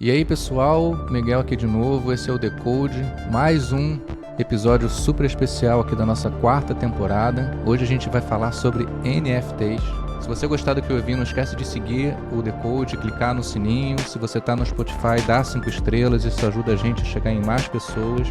E aí pessoal, Miguel aqui de novo, esse é o Decode, mais um episódio super especial aqui da nossa quarta temporada. Hoje a gente vai falar sobre NFTs. Se você gostar do que eu ouvi, não esquece de seguir o Decode, clicar no sininho. Se você está no Spotify, dá 5 estrelas, isso ajuda a gente a chegar em mais pessoas.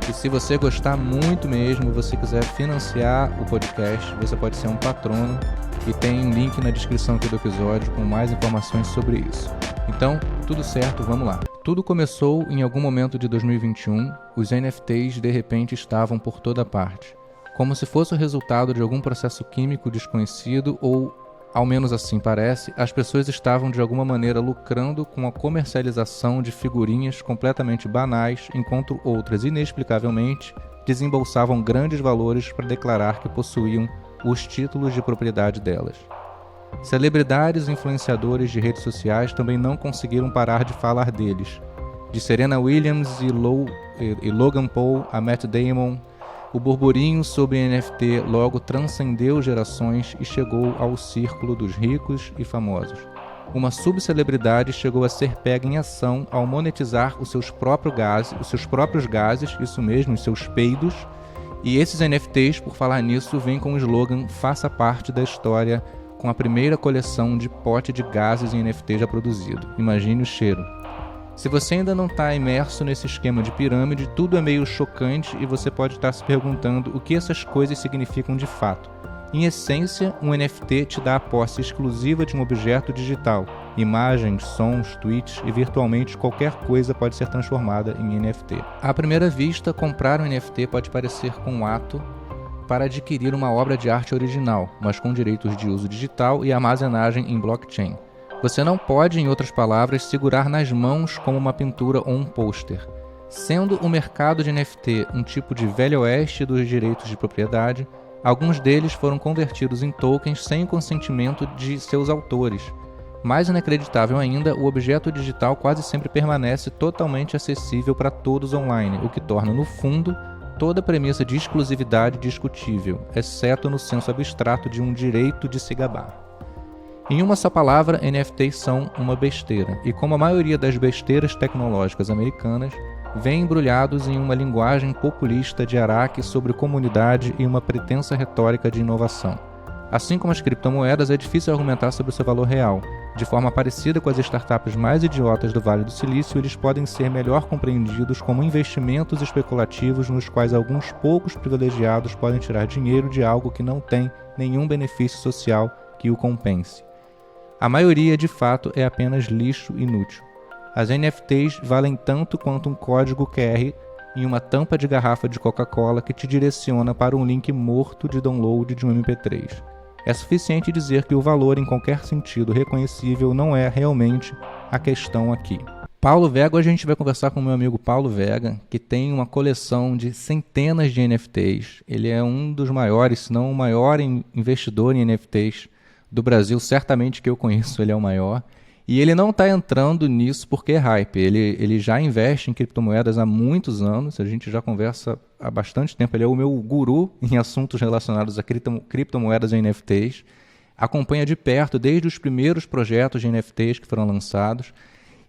E se você gostar muito mesmo, você quiser financiar o podcast, você pode ser um patrono. E tem um link na descrição aqui do episódio com mais informações sobre isso. Então, tudo certo, vamos lá. Tudo começou em algum momento de 2021, os NFTs de repente estavam por toda parte, como se fosse o resultado de algum processo químico desconhecido ou, ao menos assim parece, as pessoas estavam de alguma maneira lucrando com a comercialização de figurinhas completamente banais, enquanto outras, inexplicavelmente, desembolsavam grandes valores para declarar que possuíam os títulos de propriedade delas. Celebridades e influenciadores de redes sociais também não conseguiram parar de falar deles. De Serena Williams e Logan Paul a Matt Damon, o burburinho sobre NFT logo transcendeu gerações e chegou ao círculo dos ricos e famosos. Uma subcelebridade chegou a ser pega em ação ao monetizar os seus próprios gases, isso mesmo, os seus peidos. E esses NFTs, por falar nisso, vêm com o slogan "Faça parte da história", com a primeira coleção de pote de gases em NFT já produzido. Imagine o cheiro. Se você ainda não está imerso nesse esquema de pirâmide, tudo é meio chocante e você pode estar se perguntando o que essas coisas significam de fato. Em essência, um NFT te dá a posse exclusiva de um objeto digital. Imagens, sons, tweets e virtualmente qualquer coisa pode ser transformada em NFT. À primeira vista, comprar um NFT pode parecer com um ato para adquirir uma obra de arte original, mas com direitos de uso digital e armazenagem em blockchain. Você não pode, em outras palavras, segurar nas mãos como uma pintura ou um pôster. Sendo o mercado de NFT um tipo de velho oeste dos direitos de propriedade, alguns deles foram convertidos em tokens sem o consentimento de seus autores. Mais inacreditável ainda, o objeto digital quase sempre permanece totalmente acessível para todos online, o que torna, no fundo, toda a premissa de exclusividade discutível, exceto no senso abstrato de um direito de se gabar. Em uma só palavra, NFTs são uma besteira, e como a maioria das besteiras tecnológicas americanas, vêm embrulhados em uma linguagem populista de Araque sobre comunidade e uma pretensa retórica de inovação. Assim como as criptomoedas, é difícil argumentar sobre o seu valor real. De forma parecida com as startups mais idiotas do Vale do Silício, eles podem ser melhor compreendidos como investimentos especulativos nos quais alguns poucos privilegiados podem tirar dinheiro de algo que não tem nenhum benefício social que o compense. A maioria, de fato, é apenas lixo inútil. As NFTs valem tanto quanto um código QR em uma tampa de garrafa de Coca-Cola que te direciona para um link morto de download de um MP3. É suficiente dizer que o valor em qualquer sentido reconhecível não é realmente a questão aqui. Paulo Vega, hoje a gente vai conversar com o meu amigo Paulo Vega, que tem uma coleção de centenas de NFTs. Ele é um dos maiores, se não o maior investidor em NFTs do Brasil, certamente que eu conheço, ele é o maior. E ele não está entrando nisso porque é hype, ele já investe em criptomoedas há muitos anos, a gente já conversa há bastante tempo, ele é o meu guru em assuntos relacionados a criptomoedas e NFTs, acompanha de perto desde os primeiros projetos de NFTs que foram lançados,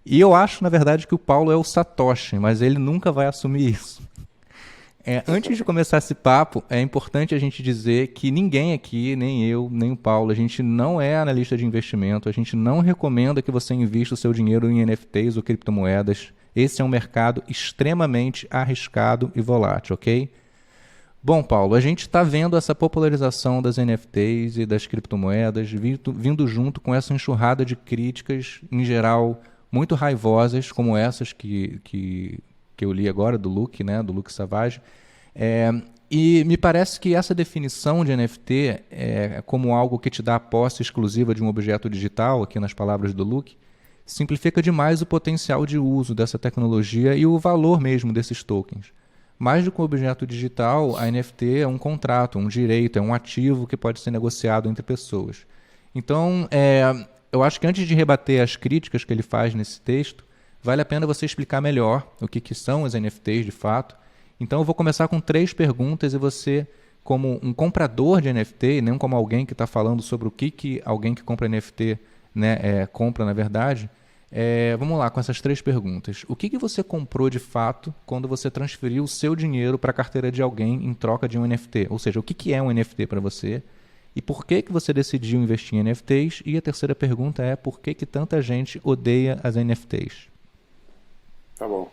e eu acho, na verdade, que o Paulo é o Satoshi, mas ele nunca vai assumir isso. Antes de começar esse papo, é importante a gente dizer que ninguém aqui, nem eu, nem o Paulo, a gente não é analista de investimento, a gente não recomenda que você invista o seu dinheiro em NFTs ou criptomoedas. Esse é um mercado extremamente arriscado e volátil, ok? Bom, Paulo, a gente está vendo essa popularização das NFTs e das criptomoedas vindo junto com essa enxurrada de críticas, em geral, muito raivosas, como essas que eu li agora, do Luke, né, do Luke Savage. E me parece que essa definição de NFT como algo que te dá a posse exclusiva de um objeto digital, aqui nas palavras do Luke, simplifica demais o potencial de uso dessa tecnologia e o valor mesmo desses tokens. Mais do que um objeto digital, a NFT é um contrato, um direito, é um ativo que pode ser negociado entre pessoas. Então, eu acho que antes de rebater as críticas que ele faz nesse texto, vale a pena você explicar melhor o que são os NFTs de fato. Então eu vou começar com 3 perguntas e você, como um comprador de NFT, não como alguém que está falando sobre o que alguém que compra NFT, né, compra na verdade, Vamos lá com essas 3 perguntas. O que você comprou de fato quando você transferiu o seu dinheiro para a carteira de alguém em troca de um NFT? Ou seja, o que é um NFT para você? E por que você decidiu investir em NFTs? E a terceira pergunta é por que tanta gente odeia as NFTs? Tá bom.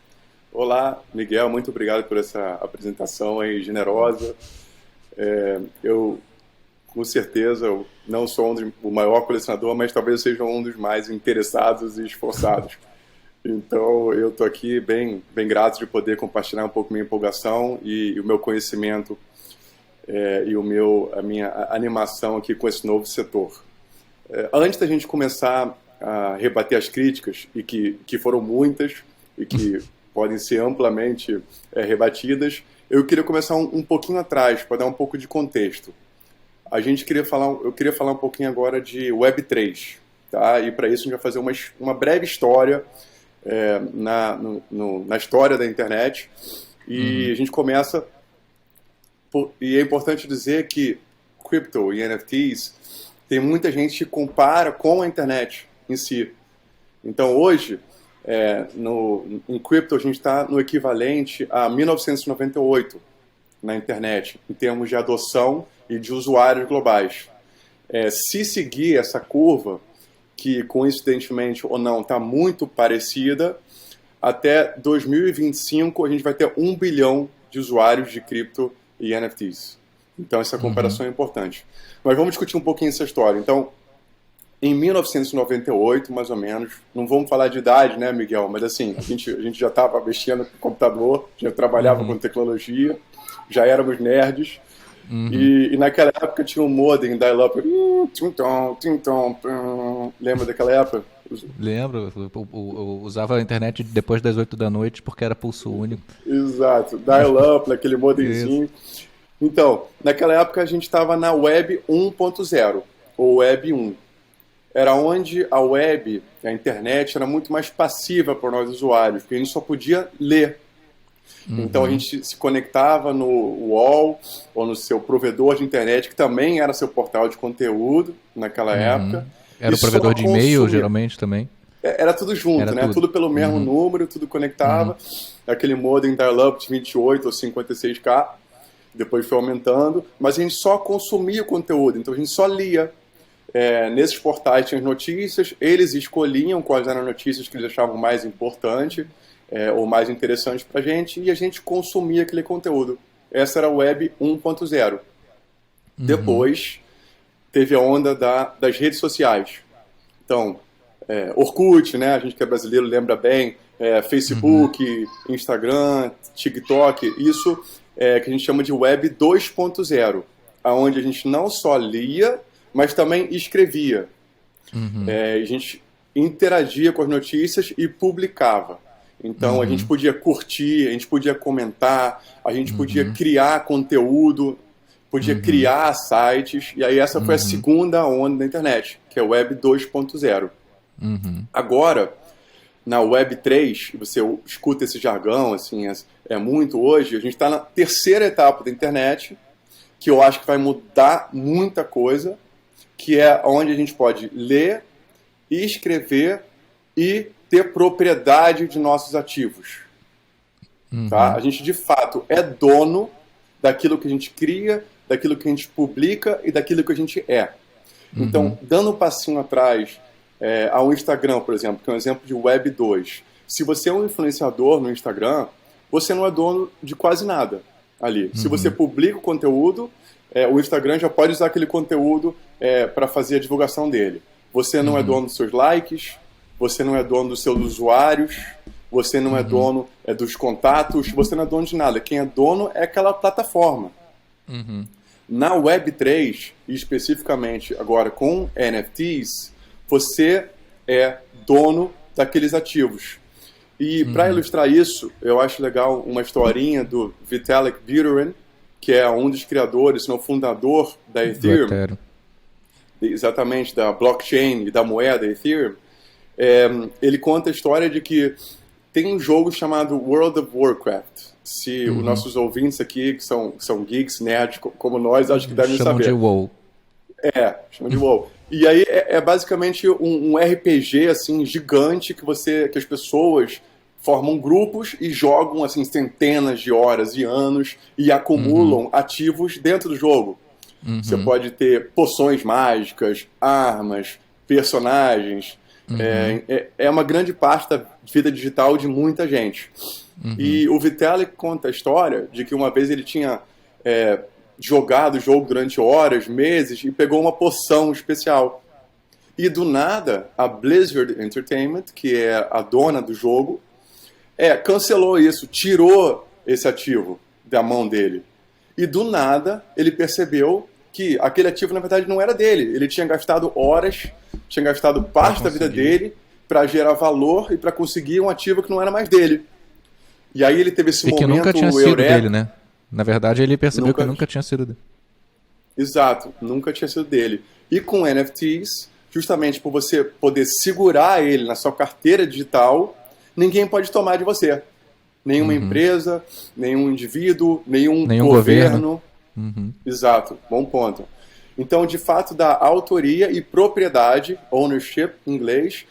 Olá, Miguel, muito obrigado por essa apresentação aí generosa. Eu, com certeza, eu não sou o maior colecionador, mas talvez eu seja um dos mais interessados e esforçados. Então, eu estou aqui bem, bem grato de poder compartilhar um pouco minha empolgação e o meu conhecimento e a minha animação aqui com esse novo setor. Antes da gente começar a rebater as críticas, e que foram muitas e que podem ser amplamente rebatidas, eu queria começar um pouquinho atrás, para dar um pouco de contexto. Eu queria falar um pouquinho agora de Web3, tá? E para isso a gente vai fazer uma breve história na história da internet. E a gente começa... E é importante dizer que Crypto e NFTs, tem muita gente que compara com a internet em si. Então hoje, em Crypto, a gente está no equivalente a 1998 na internet, em termos de adoção e de usuários globais. Se seguir essa curva, que coincidentemente ou não está muito parecida, até 2025 a gente vai ter 1 bilhão de usuários de cripto e NFTs. Então essa comparação é importante. Mas vamos discutir um pouquinho essa história. Então, em 1998, mais ou menos, não vamos falar de idade, né, Miguel? Mas assim, a gente já estava mexendo com computador, já trabalhava com tecnologia, já éramos nerds. E naquela época tinha um modem dial-up. Lembra daquela época? Lembro, eu usava a internet depois das 8 da noite porque era pulso único. Exato, dial-up, aquele modemzinho. Então, naquela época a gente estava na Web 1.0, ou Web 1. Era onde a web, a internet, era muito mais passiva para nós usuários, porque a gente só podia ler. Então a gente se conectava no UOL ou no seu provedor de internet, que também era seu portal de conteúdo naquela época. Era o provedor de e-mail, geralmente, também? Era tudo junto, era né? Tudo pelo mesmo número, tudo conectava. Aquele modem dial-up de 28 ou 56K, depois foi aumentando, mas a gente só consumia o conteúdo, então a gente só lia. Nesses portais tinha as notícias, eles escolhiam quais eram as notícias que eles achavam mais importantes ou mais interessantes para a gente, e a gente consumia aquele conteúdo. Essa era a Web 1.0. Depois teve a onda das redes sociais. Então, Orkut, né? A gente que é brasileiro lembra bem, Facebook, Instagram, TikTok, isso que a gente chama de Web 2.0, onde a gente não só lia, mas também escrevia. A gente interagia com as notícias e publicava. Então a gente podia curtir, a gente podia comentar, a gente podia criar conteúdo, podia criar sites, e aí essa foi a segunda onda da internet, que é a Web 2.0. Agora, na Web 3, você escuta esse jargão, assim, muito hoje, a gente está na terceira etapa da internet, que eu acho que vai mudar muita coisa, que é onde a gente pode ler, escrever e ter propriedade de nossos ativos. Tá? A gente, de fato, é dono daquilo que a gente cria, daquilo que a gente publica e daquilo que a gente é. Então, dando um passinho atrás ao Instagram, por exemplo, que é um exemplo de Web 2. Se você é um influenciador no Instagram, você não é dono de quase nada ali. Se você publica o conteúdo, o Instagram já pode usar aquele conteúdo para fazer a divulgação dele. Você não é dono dos seus likes, você não é dono dos seus usuários, você não é dono dos contatos, você não é dono de nada. Quem é dono é aquela plataforma. Na Web3, e especificamente agora com NFTs, você é dono daqueles ativos. E para ilustrar isso, eu acho legal uma historinha do Vitalik Buterin, que é um dos criadores, se não fundador da Ethereum. Exatamente, da blockchain e da moeda Ethereum. Ele conta a história de que tem um jogo chamado World of Warcraft. Se os nossos ouvintes aqui, que são geeks, nerds como nós, acho que devem saber. Chamam de WoW. Chamam de WoW. E aí é basicamente um RPG assim, gigante que as pessoas formam grupos e jogam assim, centenas de horas e anos e acumulam ativos dentro do jogo. Você pode ter poções mágicas, armas, personagens. É uma grande parte da vida digital de muita gente. E o Vitalik conta a história de que uma vez ele tinha jogado o jogo durante horas, meses, e pegou uma poção especial. E do nada, a Blizzard Entertainment, que é a dona do jogo, cancelou isso, tirou esse ativo da mão dele. E do nada, ele percebeu que aquele ativo, na verdade, não era dele. Ele tinha gastado horas, tinha gastado parte da vida dele para gerar valor e para conseguir um ativo que não era mais dele. E aí ele teve esse momento... E que nunca tinha sido dele, né? Na verdade, ele percebeu que nunca tinha sido dele. Exato, nunca tinha sido dele. E com NFTs, justamente por você poder segurar ele na sua carteira digital, ninguém pode tomar de você. Nenhuma empresa, nenhum indivíduo, nenhum governo. Exato, bom ponto. Então, de fato, dá autoria e propriedade, ownership em inglês,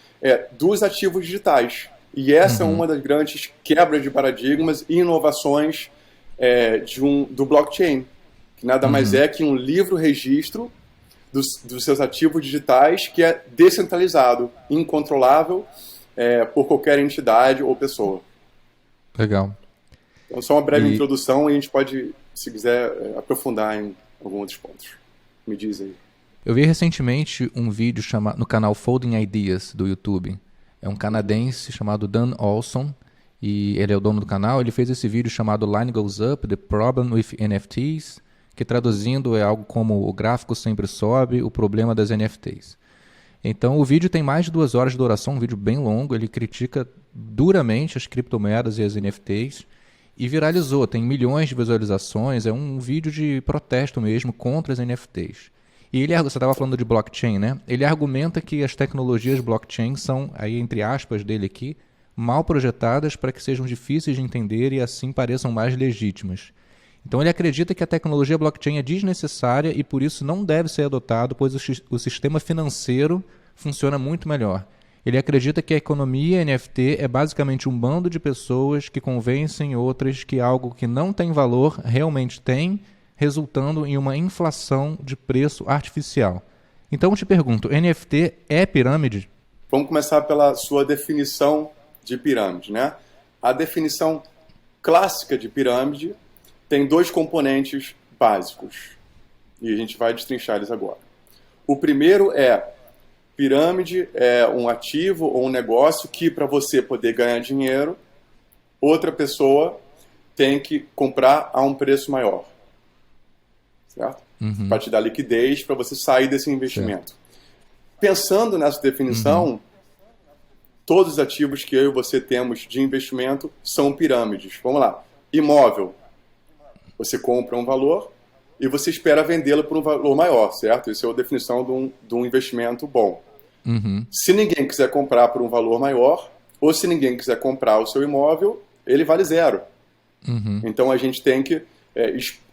dos ativos digitais. E essa é uma das grandes quebras de paradigmas e inovações do blockchain, que nada mais é que um livro-registro dos seus ativos digitais que é descentralizado, incontrolável por qualquer entidade ou pessoa. Legal. Então, só uma breve introdução e a gente pode, se quiser, aprofundar em alguns outros pontos. Me diz aí. Eu vi recentemente um vídeo no canal Folding Ideas do YouTube. É um canadense chamado Dan Olson, e ele é o dono do canal. Ele fez esse vídeo chamado Line Goes Up, The Problem with NFTs, que traduzindo é algo como o gráfico sempre sobe, o problema das NFTs. Então o vídeo tem mais de 2 horas de duração, um vídeo bem longo. Ele critica duramente as criptomoedas e as NFTs e viralizou, tem milhões de visualizações, é um vídeo de protesto mesmo contra as NFTs. E você estava falando de blockchain, né? Ele argumenta que as tecnologias blockchain são, aí entre aspas dele aqui, mal projetadas para que sejam difíceis de entender e assim pareçam mais legítimas. Então ele acredita que a tecnologia blockchain é desnecessária e por isso não deve ser adotado, pois o sistema financeiro funciona muito melhor. Ele acredita que a economia NFT é basicamente um bando de pessoas que convencem outras que algo que não tem valor realmente tem, resultando em uma inflação de preço artificial. Então eu te pergunto, NFT é pirâmide? Vamos começar pela sua definição de pirâmide, né? A definição clássica de pirâmide tem 2 componentes básicos e a gente vai destrinchar eles agora. O primeiro pirâmide é um ativo ou um negócio que, para você poder ganhar dinheiro, outra pessoa tem que comprar a um preço maior. Certo? Para te dar liquidez, para você sair desse investimento. Certo. Pensando nessa definição, todos os ativos que eu e você temos de investimento são pirâmides. Vamos lá. Imóvel. Você compra um valor e você espera vendê-lo por um valor maior, certo? Isso é a definição de um investimento bom. Se ninguém quiser comprar por um valor maior, ou se ninguém quiser comprar o seu imóvel, ele vale 0. Então a gente tem que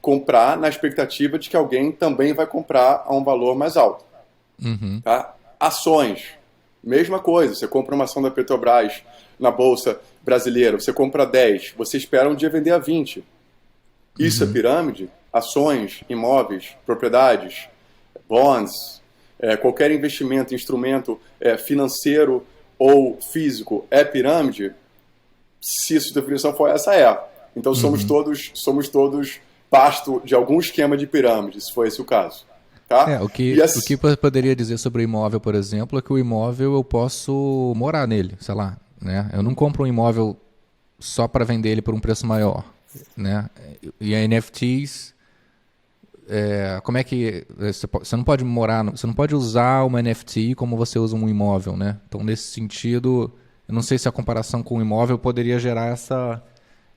comprar na expectativa de que alguém também vai comprar a um valor mais alto. Tá? Ações, mesma coisa. Você compra uma ação da Petrobras na Bolsa Brasileira, você compra 10, você espera um dia vender a 20. Isso é pirâmide? Ações, imóveis, propriedades, bonds, qualquer investimento, instrumento financeiro ou físico é pirâmide? Se a definição for essa, Então somos todos pasto de algum esquema de pirâmide, se for esse o caso. Tá? O que poderia dizer sobre o imóvel, por exemplo, é que o imóvel eu posso morar nele, sei lá. Né? Eu não compro um imóvel só para vender ele por um preço maior. Né? E a NFTs, como é que você não pode você não pode usar uma NFT como você usa um imóvel, né? Então nesse sentido, eu não sei se a comparação com o imóvel poderia gerar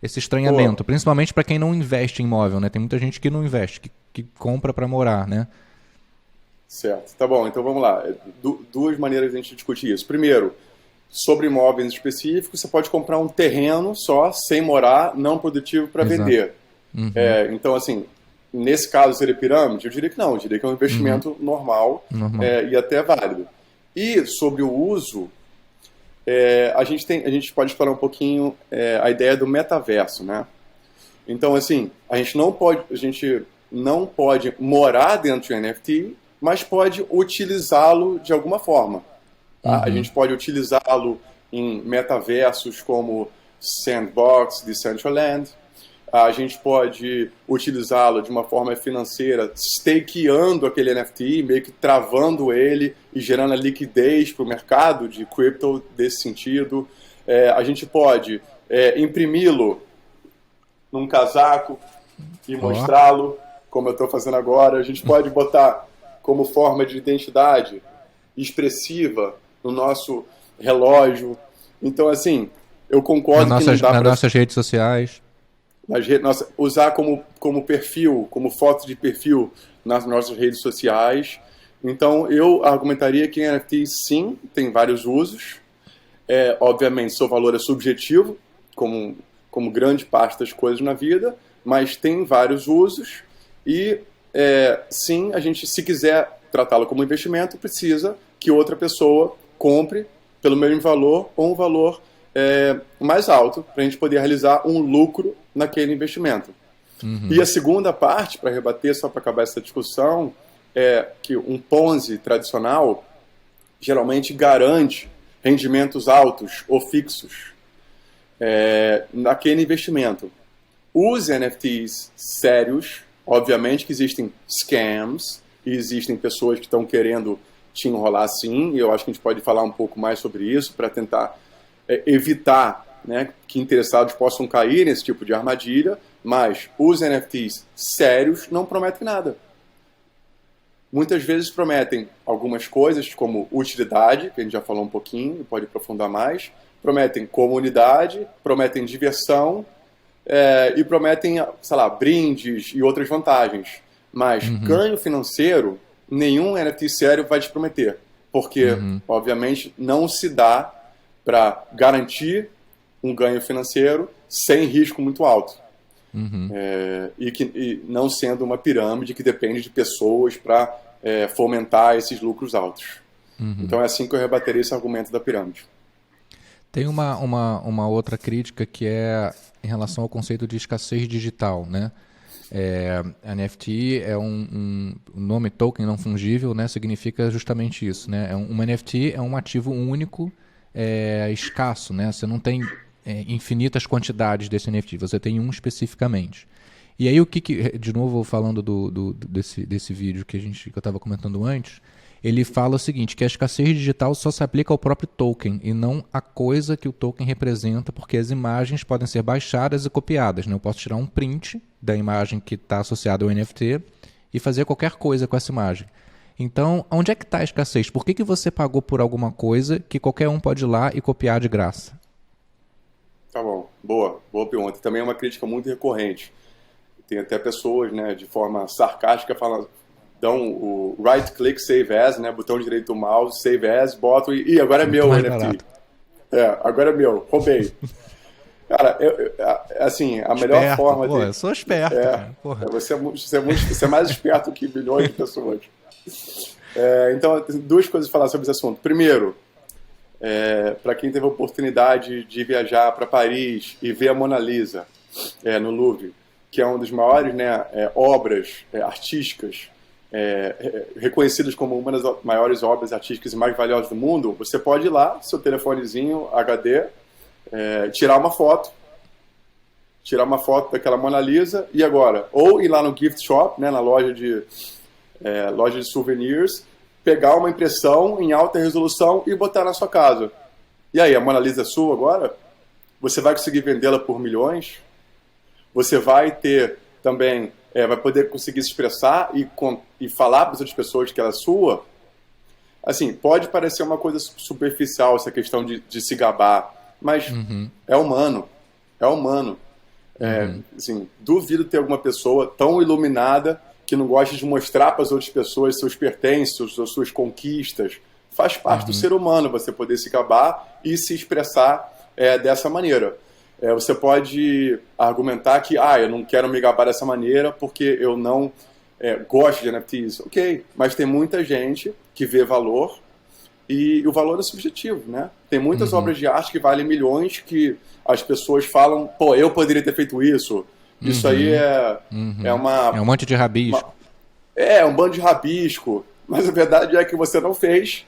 esse estranhamento, principalmente para quem não investe em imóvel, né? Tem muita gente que não investe, que compra para morar, né? Certo, tá bom, então vamos lá. 2 maneiras de a gente discutir isso. Primeiro, sobre imóveis específicos, você pode comprar um terreno só, sem morar, não produtivo para vender. Então, assim, nesse caso seria pirâmide? Eu diria que não, eu diria que é um investimento normal. E até válido. E sobre o uso, a gente pode explorar um pouquinho a ideia do metaverso, né? Então, assim, a gente não pode morar dentro de NFT, mas pode utilizá-lo de alguma forma. Tá? A gente pode utilizá-lo em metaversos como Sandbox, Decentraland. A gente pode utilizá-lo de uma forma financeira, stakeando aquele NFT, meio que travando ele e gerando a liquidez para o mercado de crypto desse sentido. A gente pode imprimi-lo num casaco e mostrá-lo, como eu estou fazendo agora. A gente pode botar como forma de identidade expressiva no nosso relógio. Então, assim, eu concordo que não dá nas nossas redes sociais. Usar como perfil, como foto de perfil nas nossas redes sociais. Então, eu argumentaria que NFT, sim, tem vários usos. Obviamente, seu valor é subjetivo, como grande parte das coisas na vida, mas tem vários usos. E, sim, a gente, se quiser tratá-lo como investimento, precisa que outra pessoa compre pelo mesmo valor ou um valor mais alto, para a gente poder realizar um lucro naquele investimento. E a segunda parte, para rebater, só para acabar essa discussão, é que um Ponzi tradicional geralmente garante rendimentos altos ou fixos naquele investimento. Os NFTs sérios, obviamente que existem scams, e existem pessoas que estão querendo te enrolar sim, e eu acho que a gente pode falar um pouco mais sobre isso, para tentar evitar, né, que interessados possam cair nesse tipo de armadilha, mas os NFTs sérios não prometem nada. Muitas vezes prometem algumas coisas, como utilidade, que a gente já falou um pouquinho, pode aprofundar mais, prometem comunidade, prometem diversão, e prometem, sei lá, brindes e outras vantagens. Mas ganho financeiro, nenhum NFT sério vai te prometer, porque, obviamente, não se dá para garantir um ganho financeiro sem risco muito alto. E não sendo uma pirâmide que depende de pessoas para fomentar esses lucros altos. Então é assim que eu rebateria esse argumento da pirâmide. Tem uma outra crítica que é em relação ao conceito de escassez digital, né? NFT é o nome token não fungível, né? Significa justamente isso, né? Uma NFT é um ativo único, escasso, né? Você não tem infinitas quantidades desse NFT, você tem um especificamente. E aí de novo falando desse vídeo que eu estava comentando antes, ele fala o seguinte, que a escassez digital só se aplica ao próprio token e não à coisa que o token representa, porque as imagens podem ser baixadas e copiadas, né? Eu posso tirar um print da imagem que está associada ao NFT e fazer qualquer coisa com essa imagem. Então, onde é que está a escassez? Por que você pagou por alguma coisa que qualquer um pode ir lá e copiar de graça? Tá bom, boa pergunta. Também é uma crítica muito recorrente. Tem até pessoas, né, de forma sarcástica, dão o right click, save as, né, botão direito do mouse, save as, botam e agora é meu o NFT. Agora é meu, roubei. Cara, assim, a melhor forma de... eu sou esperto, cara. Porra. Você é mais esperto que milhões de pessoas. Então, tem duas coisas a falar sobre esse assunto. Primeiro, para quem teve a oportunidade de viajar para Paris e ver a Mona Lisa no Louvre, que é uma das maiores, né, obras artísticas reconhecidas como uma das maiores obras artísticas e mais valiosas do mundo, você pode ir lá, seu telefonezinho HD, tirar uma foto daquela Mona Lisa e agora, ou ir lá no gift shop, né, na loja de souvenirs, pegar uma impressão em alta resolução e botar na sua casa. E aí, a Mona Lisa é sua agora? Você vai conseguir vendê-la por milhões? Você vai ter também, vai poder conseguir se expressar e falar para as outras pessoas que ela é sua? Assim, pode parecer uma coisa superficial essa questão de se gabar, mas é humano. Assim, duvido ter alguma pessoa tão iluminada que não gosta de mostrar para as outras pessoas seus pertences, suas conquistas. Faz parte do ser humano você poder se gabar e se expressar dessa maneira. Você pode argumentar que eu não quero me gabar dessa maneira porque eu não gosto de NFTs. Ok, mas tem muita gente que vê valor e o valor é subjetivo, né? Tem muitas obras de arte que valem milhões que as pessoas falam, pô, eu poderia ter feito isso. Isso aí é uma... É um monte de rabisco. É um bando de rabisco. Mas a verdade é que você não fez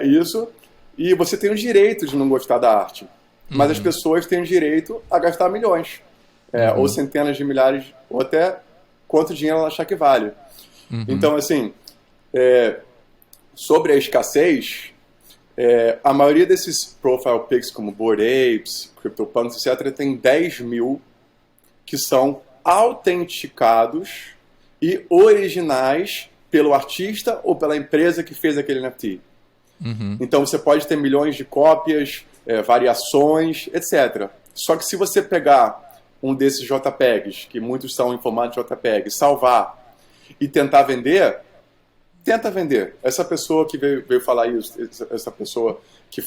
isso e você tem o direito de não gostar da arte. Mas as pessoas têm o direito a gastar milhões. Ou centenas de milhares, ou até quanto dinheiro ela achar que vale. Então, assim, sobre a escassez, a maioria desses profile pics, como Bored Apes, CryptoPunks, etc., tem 10 mil que são autenticados e originais pelo artista ou pela empresa que fez aquele NFT. Então você pode ter milhões de cópias, variações, etc. Só que se você pegar um desses JPEGs, que muitos são em formato JPEG, salvar e tentar vender, tenta vender. Essa pessoa que veio falar isso, essa pessoa que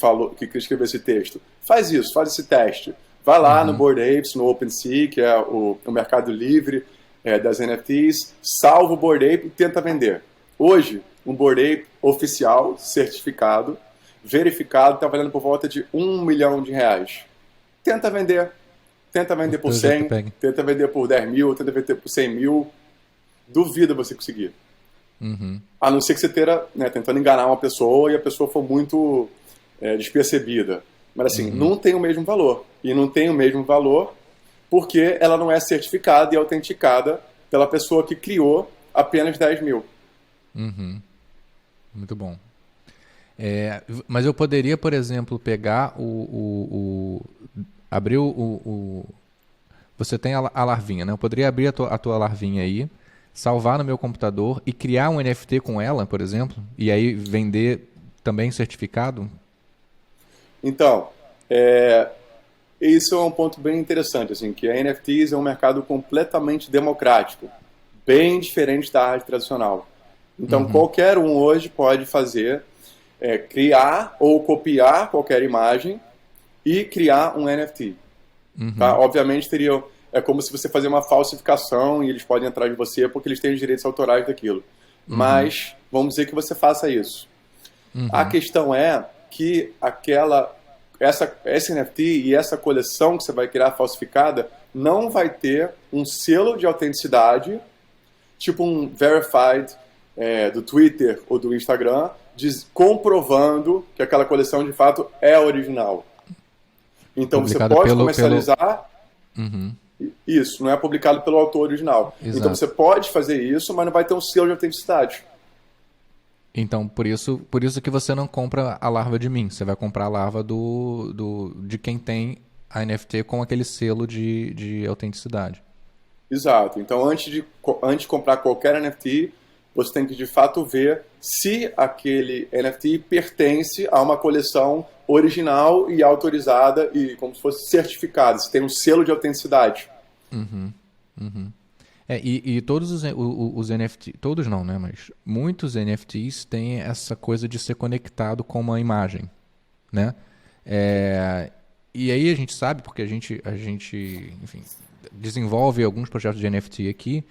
escreveu esse texto, faz isso, faz esse teste. Vai lá no Bored Apes, no OpenSea, que é o mercado livre das NFTs, salva o Bored Ape e tenta vender. Hoje, um Bored Ape oficial, certificado, verificado, está valendo por volta de R$1 milhão. Tenta vender. Tenta vender por 100, tenta vender por 10 mil, tenta vender por 100 mil. Duvida você conseguir. A não ser que você esteja tentando enganar uma pessoa e a pessoa for muito despercebida. Mas assim, não tem o mesmo valor. E não tem o mesmo valor porque ela não é certificada e autenticada pela pessoa que criou apenas 10 mil. Muito bom. Mas eu poderia, por exemplo, pegar abrir você tem a larvinha, né? Eu poderia abrir a tua larvinha aí, salvar no meu computador e criar um NFT com ela, por exemplo, e aí vender também certificado? Então, isso é um ponto bem interessante, assim, que a NFTs é um mercado completamente democrático, bem diferente da arte tradicional. Então, qualquer um hoje pode fazer, criar ou copiar qualquer imagem e criar um NFT. Tá? Obviamente, é como se você fazer uma falsificação e eles podem entrar de você porque eles têm os direitos autorais daquilo. Mas, vamos dizer que você faça isso. A questão é que esse NFT e essa coleção que você vai criar falsificada não vai ter um selo de autenticidade, tipo um verified do Twitter ou do Instagram, comprovando que aquela coleção de fato é original. Então você pode comercializar... Isso, não é publicado pelo autor original. Exato. Então você pode fazer isso, mas não vai ter um selo de autenticidade. Então, por isso que você não compra a larva de mim. Você vai comprar a larva de quem tem a NFT com aquele selo de autenticidade. Exato. Então, antes de comprar qualquer NFT, você tem que, de fato, ver se aquele NFT pertence a uma coleção original e autorizada e como se fosse certificada, se tem um selo de autenticidade. E todos os NFTs, todos não, né? Mas muitos NFTs têm essa coisa de ser conectado com uma imagem, né? E aí a gente sabe, porque a gente enfim, desenvolve alguns projetos de NFT aqui,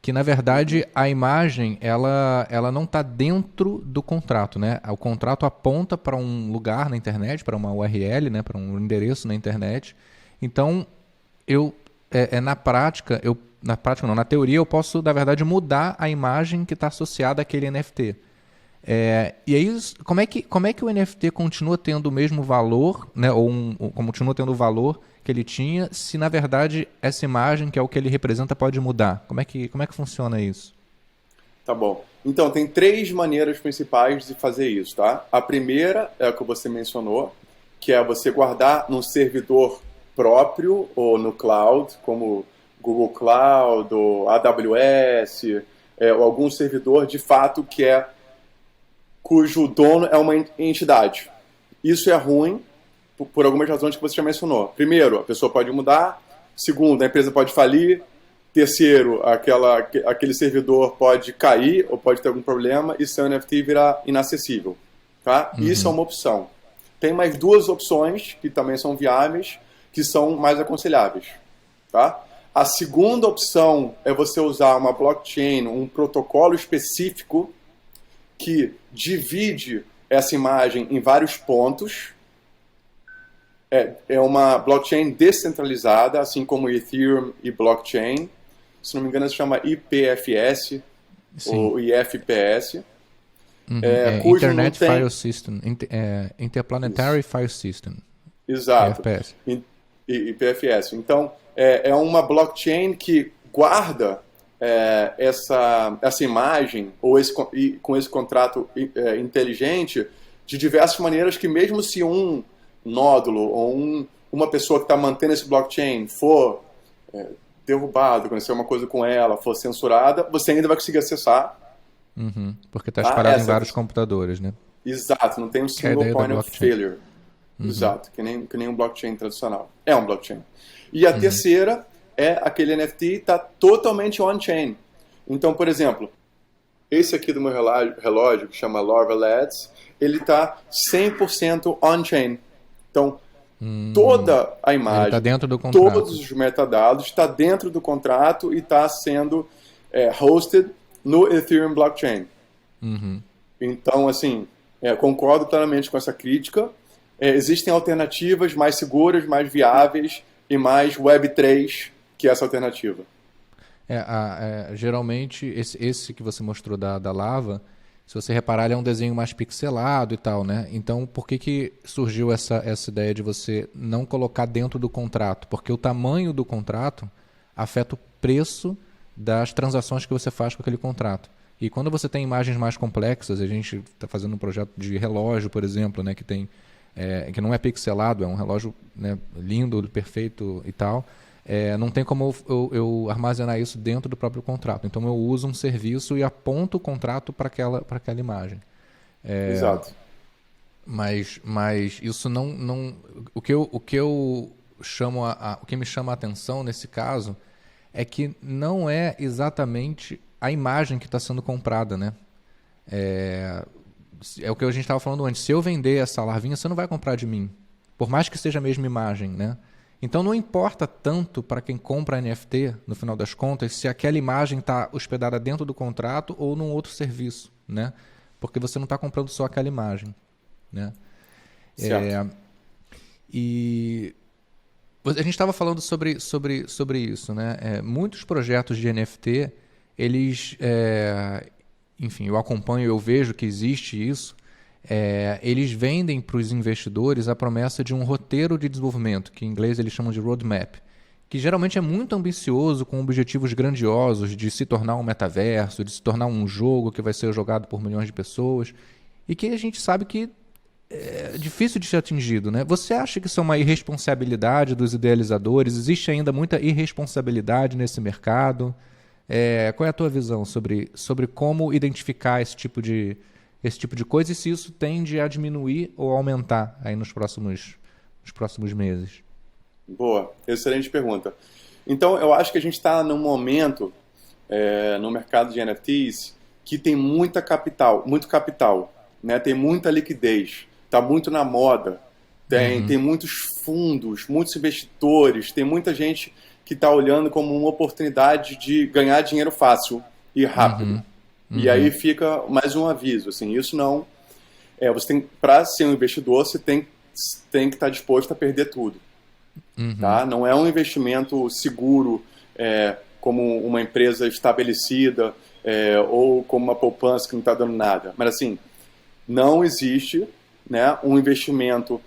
que na verdade a imagem ela não está dentro do contrato, né? O contrato aponta para um lugar na internet, para uma URL, né? Para um endereço na internet. Então na teoria eu posso na verdade mudar a imagem que está associada àquele NFT. E aí como é que o NFT continua tendo o mesmo valor, né? Ou continua tendo o valor que ele tinha, se na verdade essa imagem, que é o que ele representa, pode mudar? Como é que funciona isso? Tá bom. Então, tem 3 maneiras principais de fazer isso, tá? A primeira é a que você mencionou, que é você guardar num servidor próprio ou no cloud, como Google Cloud ou AWS, ou algum servidor de fato cujo dono é uma entidade. Isso é ruim por algumas razões que você já mencionou. Primeiro, a pessoa pode mudar. Segundo, a empresa pode falir. Terceiro, aquele servidor pode cair ou pode ter algum problema e seu NFT virar inacessível. Tá? Isso é uma opção. Tem mais 2 opções que também são viáveis, que são mais aconselháveis. Tá? A segunda opção é você usar uma blockchain, um protocolo específico que divide essa imagem em vários pontos. É uma blockchain descentralizada, assim como Ethereum e blockchain. Se não me engano, se chama IPFS. Sim. Ou IFPS. Internet File System. Interplanetary File System. Exato. IFPS. IPFS. Então, é uma blockchain que guarda essa imagem ou com esse contrato inteligente de diversas maneiras que mesmo se um nódulo ou uma pessoa que está mantendo esse blockchain for derrubado, acontecer uma coisa com ela, for censurada, você ainda vai conseguir acessar. Porque está espalhado em vários computadores, né? Exato, não tem um single point of failure. Exato, que nem um blockchain tradicional. É um blockchain. E a terceira é aquele NFT está totalmente on-chain. Então, por exemplo, esse aqui do meu relógio, que chama Lorva LEDs, ele está 100% on-chain. Então, toda a imagem, tá dentro do contrato. Todos os metadados está dentro do contrato e está sendo hosted no Ethereum blockchain. Então, assim, concordo plenamente com essa crítica. Existem alternativas mais seguras, mais viáveis e mais Web3 que essa alternativa. Geralmente, esse que você mostrou da lava, se você reparar, ele é um desenho mais pixelado e tal, né? Então, por que surgiu essa ideia de você não colocar dentro do contrato? Porque o tamanho do contrato afeta o preço das transações que você faz com aquele contrato. E quando você tem imagens mais complexas, a gente está fazendo um projeto de relógio, por exemplo, né, que não é pixelado, é um relógio, né, lindo, perfeito e tal. Não tem como eu armazenar isso dentro do próprio contrato. Então eu uso um serviço e aponto o contrato para aquela imagem. Exato. Mas isso não o que me chama a atenção nesse caso é que não é exatamente a imagem que está sendo comprada, né? É o que a gente estava falando antes. Se eu vender essa larvinha, você não vai comprar de mim, por mais que seja a mesma imagem, né? Então não importa tanto para quem compra NFT, no final das contas, se aquela imagem está hospedada dentro do contrato ou num outro serviço, né? Porque você não está comprando só aquela imagem, né? E a gente estava falando sobre isso, né? Muitos projetos de NFT, eles, enfim, eu acompanho, eu vejo que existe isso. Eles vendem para os investidores a promessa de um roteiro de desenvolvimento, que em inglês eles chamam de roadmap, que geralmente é muito ambicioso, com objetivos grandiosos de se tornar um metaverso, de se tornar um jogo que vai ser jogado por milhões de pessoas, e que a gente sabe que é difícil de ser atingido, né? Você acha que isso é uma irresponsabilidade dos idealizadores? Existe ainda muita irresponsabilidade nesse mercado? Qual é a tua visão sobre como identificar esse tipo de coisa e se isso tende a diminuir ou aumentar aí nos próximos meses? Boa, excelente pergunta. Então, eu acho que a gente está num momento no mercado de NFTs que tem muito capital, né? Tem muita liquidez, está muito na moda, tem muitos fundos, muitos investidores, tem muita gente que está olhando como uma oportunidade de ganhar dinheiro fácil e rápido. E aí fica mais um aviso, assim, isso não... você tem, para ser um investidor, você tem que estar disposto a perder tudo. Tá? Não é um investimento seguro, como uma empresa estabelecida, ou como uma poupança que não está dando nada. Mas, assim, não existe, né, um investimento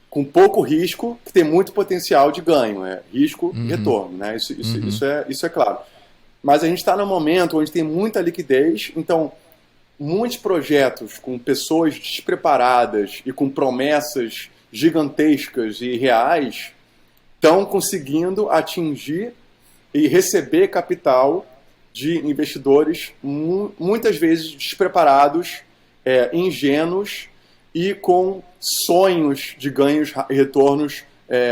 com pouco risco que tem muito potencial de ganho. Risco e retorno. Né? Isso é claro. Mas a gente está num momento onde tem muita liquidez, então muitos projetos com pessoas despreparadas e com promessas gigantescas e reais estão conseguindo atingir e receber capital de investidores muitas vezes despreparados, ingênuos e com sonhos de ganhos e retornos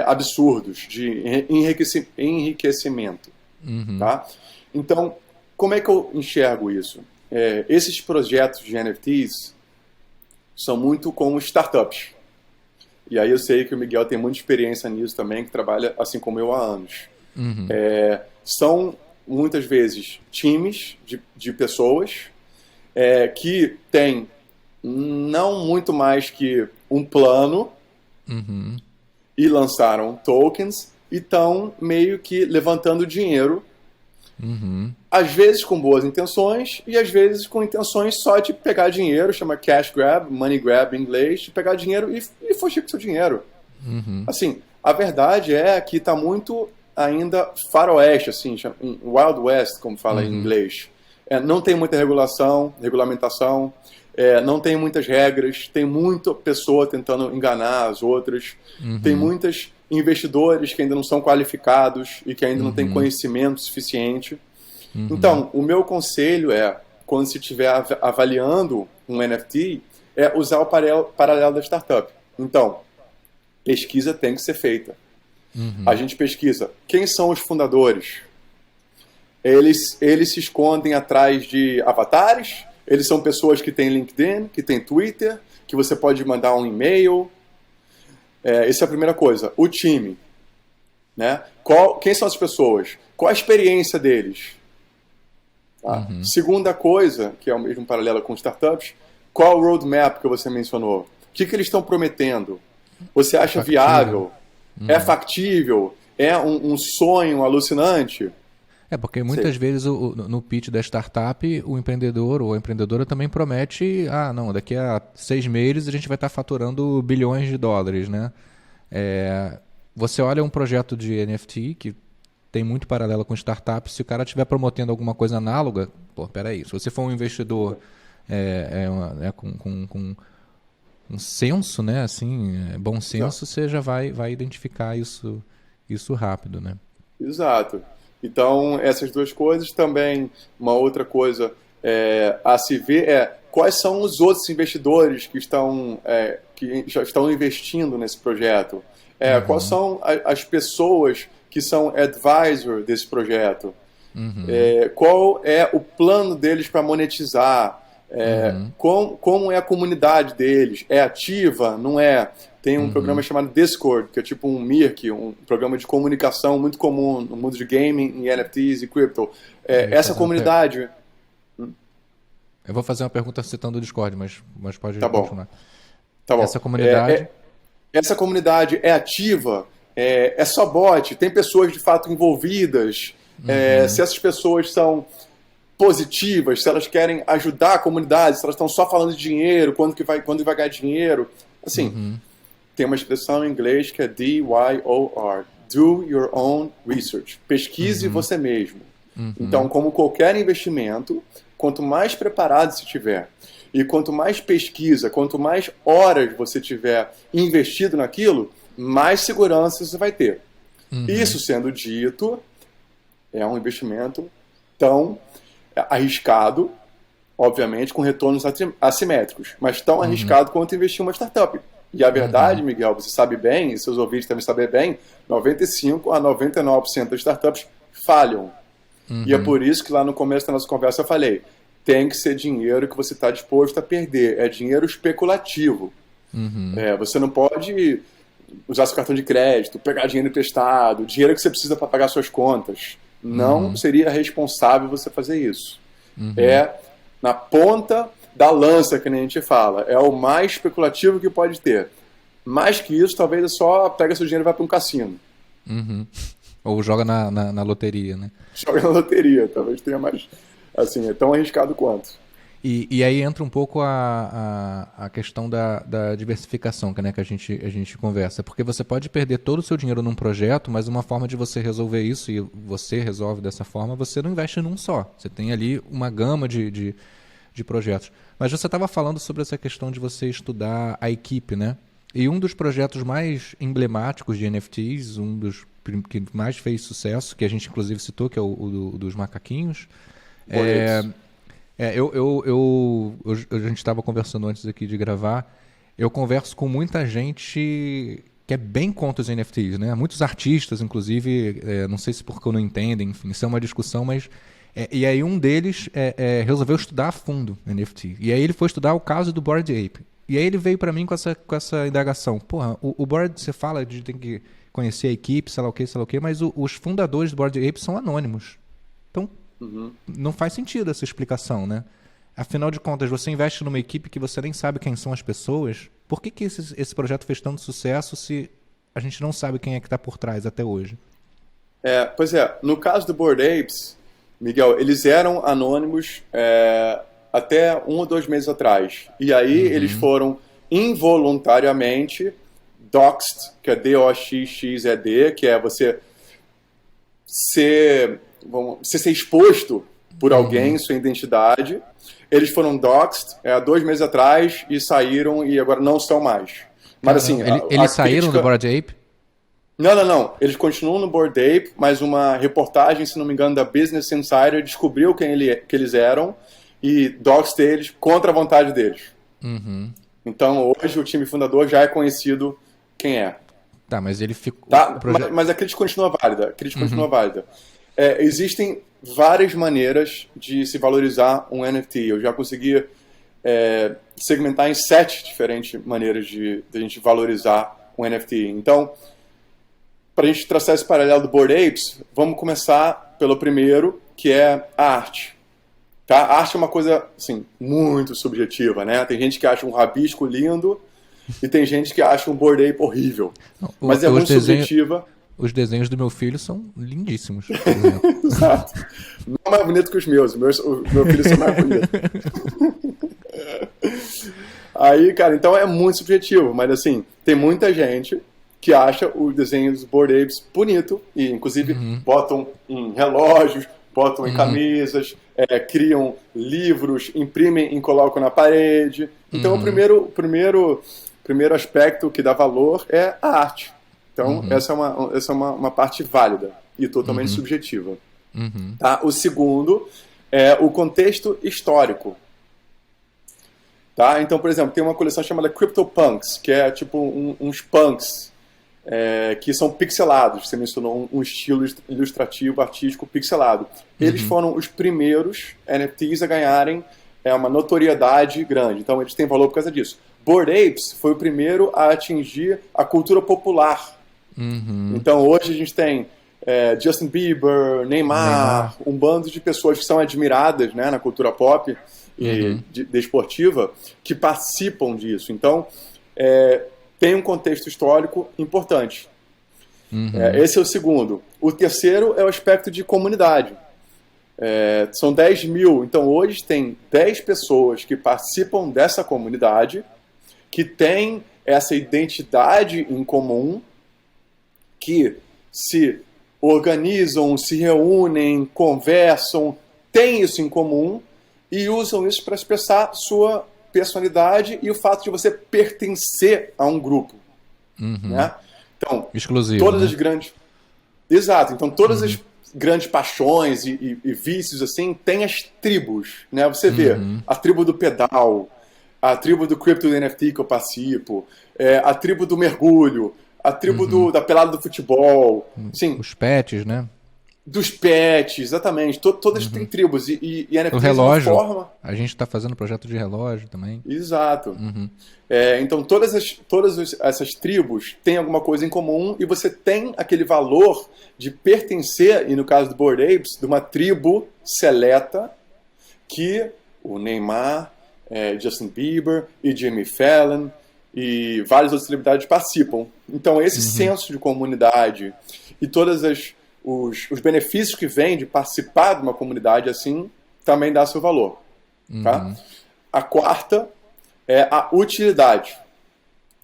absurdos, de enriquecimento. Tá? Então, como é que eu enxergo isso? Esses projetos de NFTs são muito como startups. E aí eu sei que o Miguel tem muita experiência nisso também, que trabalha assim como eu há anos. Uhum. São, muitas vezes, times de pessoas que têm não muito mais que um plano e lançaram tokens e estão meio que levantando dinheiro, às vezes com boas intenções e às vezes com intenções só de pegar dinheiro, chama cash grab, money grab em inglês, de pegar dinheiro e fugir com seu dinheiro. Assim, a verdade é que está muito ainda faroeste, assim, Wild West, como fala em inglês. Não tem muita regulamentação, não tem muitas regras, tem muita pessoa tentando enganar as outras, tem muitos investidores que ainda não são qualificados e que ainda não têm conhecimento suficiente. Então, o meu conselho quando se estiver avaliando um NFT, usar o paralelo da startup. Então, pesquisa tem que ser feita. A gente pesquisa quem são os fundadores. Eles se escondem atrás de avatares, eles são pessoas que têm LinkedIn, que têm Twitter, que você pode mandar um e-mail. Essa é a primeira coisa. O time. Né? Quem são as pessoas? Qual a experiência deles? Tá? Segunda coisa, que é o mesmo paralelo com startups, qual o roadmap que você mencionou? O que eles estão prometendo? Você acha viável? É factível? É um sonho alucinante? Porque muitas vezes no pitch da startup, o empreendedor ou a empreendedora também promete, não, daqui a 6 meses a gente vai estar faturando bilhões de dólares, né? Você olha um projeto de NFT que tem muito paralelo com startup, se o cara estiver prometendo alguma coisa análoga, peraí, se você for um investidor com um senso, né, assim, bom senso, você já vai identificar isso rápido, né? Exato. Então, essas duas coisas também, uma outra coisa a se ver quais são os outros investidores que já estão investindo nesse projeto. Quais são as pessoas que são advisor desse projeto. Qual é o plano deles para monetizar. Como é a comunidade deles? É ativa? Não é? Tem um programa chamado Discord, que é tipo um Mirk, um programa de comunicação muito comum no mundo de gaming, em NFTs e crypto. Essa comunidade... Eu vou fazer uma pergunta citando o Discord, mas pode Tá continuar. bom. Essa comunidade... Essa comunidade é ativa? É só bot? Tem pessoas de fato envolvidas? Se essas pessoas são positivas, se elas querem ajudar a comunidade, se elas estão só falando de dinheiro, quando vai ganhar dinheiro. Assim, tem uma expressão em inglês que é DYOR, Do Your Own Research. Pesquise você mesmo. Então, como qualquer investimento, quanto mais preparado você tiver, e quanto mais pesquisa, quanto mais horas você tiver investido naquilo, mais segurança você vai ter. Isso sendo dito, é um investimento tão arriscado, obviamente, com retornos assimétricos, mas tão arriscado quanto investir em uma startup. E a verdade, Miguel, você sabe bem, e seus ouvintes devem saber bem, 95% a 99% das startups falham. E é por isso que lá no começo da nossa conversa eu falei, tem que ser dinheiro que você está disposto a perder. É dinheiro especulativo. Você não pode usar seu cartão de crédito, pegar dinheiro emprestado, dinheiro que você precisa para pagar suas contas. Não seria responsável você fazer isso. Na ponta da lança, que nem a gente fala. É o mais especulativo que pode ter. Mais que isso, talvez é só pega seu dinheiro e vai para um cassino. Ou joga na loteria, né? Joga na loteria, talvez tenha mais... Assim, é tão arriscado quanto. E aí entra um pouco a questão da diversificação, né, que a gente conversa. Porque você pode perder todo o seu dinheiro num projeto, mas uma forma de você resolver isso, e você resolve dessa forma, você não investe num só. Você tem ali uma gama de projetos. Mas você estava falando sobre essa questão de você estudar a equipe, né? E um dos projetos mais emblemáticos de NFTs, um dos que mais fez sucesso, que a gente inclusive citou, que é o dos macaquinhos... a gente estava conversando antes aqui de gravar. Eu converso com muita gente que é bem contra os NFTs, né? Muitos artistas, inclusive, não sei se porque não entendem, enfim, isso é uma discussão, mas... e aí um deles resolveu estudar a fundo NFT. E aí ele foi estudar o caso do Bored Ape. E aí ele veio para mim com essa indagação. Porra, o Bored, você fala de tem que conhecer a equipe, sei lá o que, mas os fundadores do Bored Ape são anônimos. Então, não faz sentido essa explicação, né? Afinal de contas, você investe numa equipe que você nem sabe quem são as pessoas. Por que esse projeto fez tanto sucesso se a gente não sabe quem é que está por trás até hoje? Pois é, no caso do Bored Apes, Miguel, eles eram anônimos até 1 ou 2 meses atrás. E aí eles foram involuntariamente doxed, que é D-O-X-X-E-D, que é você ser exposto por alguém, sua identidade. Eles foram doxed há 2 meses atrás e saíram e agora não são mais. Mas assim, eles saíram do Bored Ape? Não. Eles continuam no Bored Ape, mas uma reportagem, se não me engano, da Business Insider descobriu que eles eram e doxed eles contra a vontade deles. Então hoje o time fundador já é conhecido quem é. Tá, mas ele ficou... Tá, mas a crítica continua válida. Existem várias maneiras de se valorizar um NFT. Eu já consegui segmentar em 7 diferentes maneiras de a gente valorizar um NFT. Então, para a gente traçar esse paralelo do Bored Apes, vamos começar pelo primeiro, que é a arte. Tá? A arte é uma coisa assim, muito subjetiva, né? Tem gente que acha um rabisco lindo e tem gente que acha um Bored Ape horrível. Mas é muito subjetiva. Os desenhos do meu filho são lindíssimos, por exemplo. Exato. Não é mais bonito que os meus. O meu filho são mais bonitos. Aí, cara, então é muito subjetivo. Mas, assim, tem muita gente que acha o desenho dos Bored Apes bonito. E, inclusive, botam em relógios, botam em camisas, criam livros, imprimem e colocam na parede. Então, o primeiro aspecto que dá valor é a arte. Então, essa é uma parte válida e totalmente subjetiva. Tá? O segundo é o contexto histórico. Tá? Então, por exemplo, tem uma coleção chamada CryptoPunks, que é tipo uns punks que são pixelados. Você mencionou um estilo ilustrativo, artístico, pixelado. Eles foram os primeiros NFTs a ganharem uma notoriedade grande. Então, eles têm valor por causa disso. Bored Apes foi o primeiro a atingir a cultura popular. Então hoje a gente tem Justin Bieber, Neymar, um bando de pessoas que são admiradas, né, na cultura pop e desportiva, que participam disso. Então tem um contexto histórico importante. Esse é o segundo. O terceiro é o aspecto de comunidade. São 10 mil, então hoje tem 10 pessoas que participam dessa comunidade, que têm essa identidade em comum, que se organizam, se reúnem, conversam, têm isso em comum e usam isso para expressar sua personalidade e o fato de você pertencer a um grupo. Né? Então, exclusivo, todas né? as grandes... Exato. Então, todas as grandes paixões e vícios assim, tem as tribos. Né? Você vê a tribo do pedal, a tribo do Crypto NFT que eu participo, a tribo do mergulho, a tribo da pelada do futebol. Sim, os pets, né? Dos pets, exatamente. Todas têm tribos. E NFT o relógio, é uma forma... A gente está fazendo projeto de relógio também. Exato. Então, todas essas tribos têm alguma coisa em comum e você tem aquele valor de pertencer, e no caso do Bored Apes, de uma tribo seleta que o Neymar, Justin Bieber e Jimmy Fallon e várias outras celebridades participam. Então, esse senso de comunidade e todos os benefícios que vêm de participar de uma comunidade assim, também dá seu valor. Tá? A quarta é a utilidade.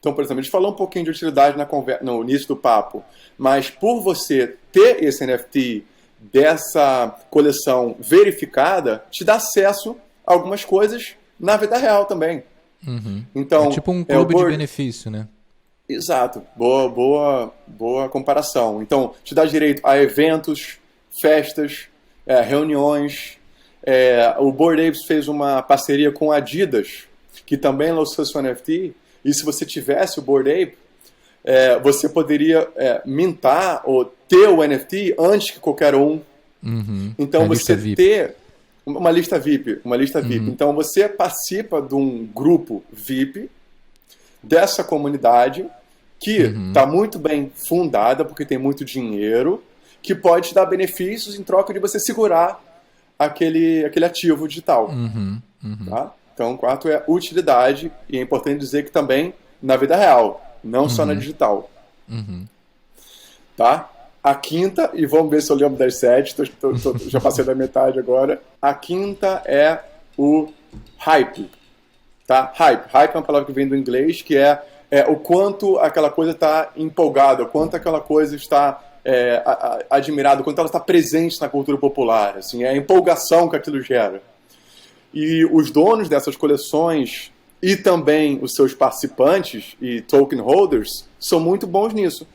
Então, por exemplo, a gente falou um pouquinho de utilidade no início do papo, mas por você ter esse NFT dessa coleção verificada, te dá acesso a algumas coisas na vida real também. Então, é tipo um clube de benefício, né? Exato. Boa comparação. Então, te dá direito a eventos, festas, reuniões. O Bored Apes fez uma parceria com a Adidas, que também lançou seu NFT. E se você tivesse o Bored Ape, você poderia mintar ou ter o NFT antes que qualquer um. Então, você ter uma lista VIP. Então, você participa de um grupo VIP dessa comunidade que está muito bem fundada, porque tem muito dinheiro, que pode te dar benefícios em troca de você segurar aquele ativo digital. Tá? Então, o quarto é utilidade, e é importante dizer que também na vida real, não só na digital. Tá? A quinta, e vamos ver se eu lembro das 7, já passei da metade agora. A quinta é o hype. Tá? Hype é uma palavra que vem do inglês, que é o quanto aquela coisa está empolgada, o quanto aquela coisa está admirada, o quanto ela está presente na cultura popular. Assim, é a empolgação que aquilo gera. E os donos dessas coleções e também os seus participantes e token holders são muito bons nisso.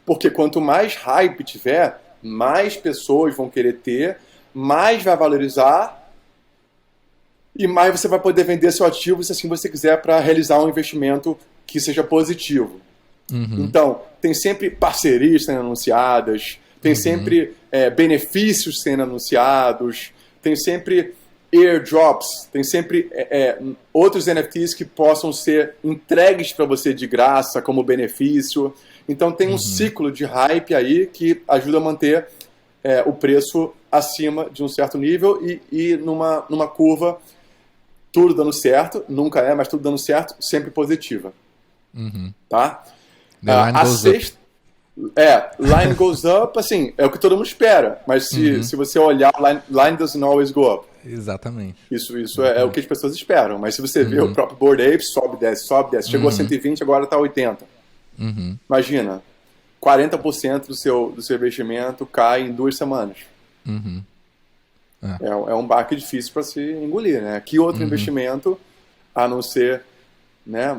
Porque quanto mais hype tiver, mais pessoas vão querer ter, mais vai valorizar e mais você vai poder vender seu ativo se assim você quiser para realizar um investimento que seja positivo. Então, tem sempre parcerias sendo anunciadas, tem sempre benefícios sendo anunciados, tem sempre airdrops, tem sempre outros NFTs que possam ser entregues para você de graça como benefício. Então tem um ciclo de hype aí que ajuda a manter o preço acima de um certo nível e numa curva, tudo dando certo, nunca mas tudo dando certo, sempre positiva. Tá? A sexta, line goes up, assim, é o que todo mundo espera, mas se você olhar, line doesn't always go up. Exatamente. Isso é o que as pessoas esperam, mas se você vê o próprio Bored Apes, sobe, desce, chegou a 120, agora está a 80. Imagina, 40% do seu investimento cai em 2 semanas. É um baque difícil para se engolir, né? Que outro investimento, a não ser, né,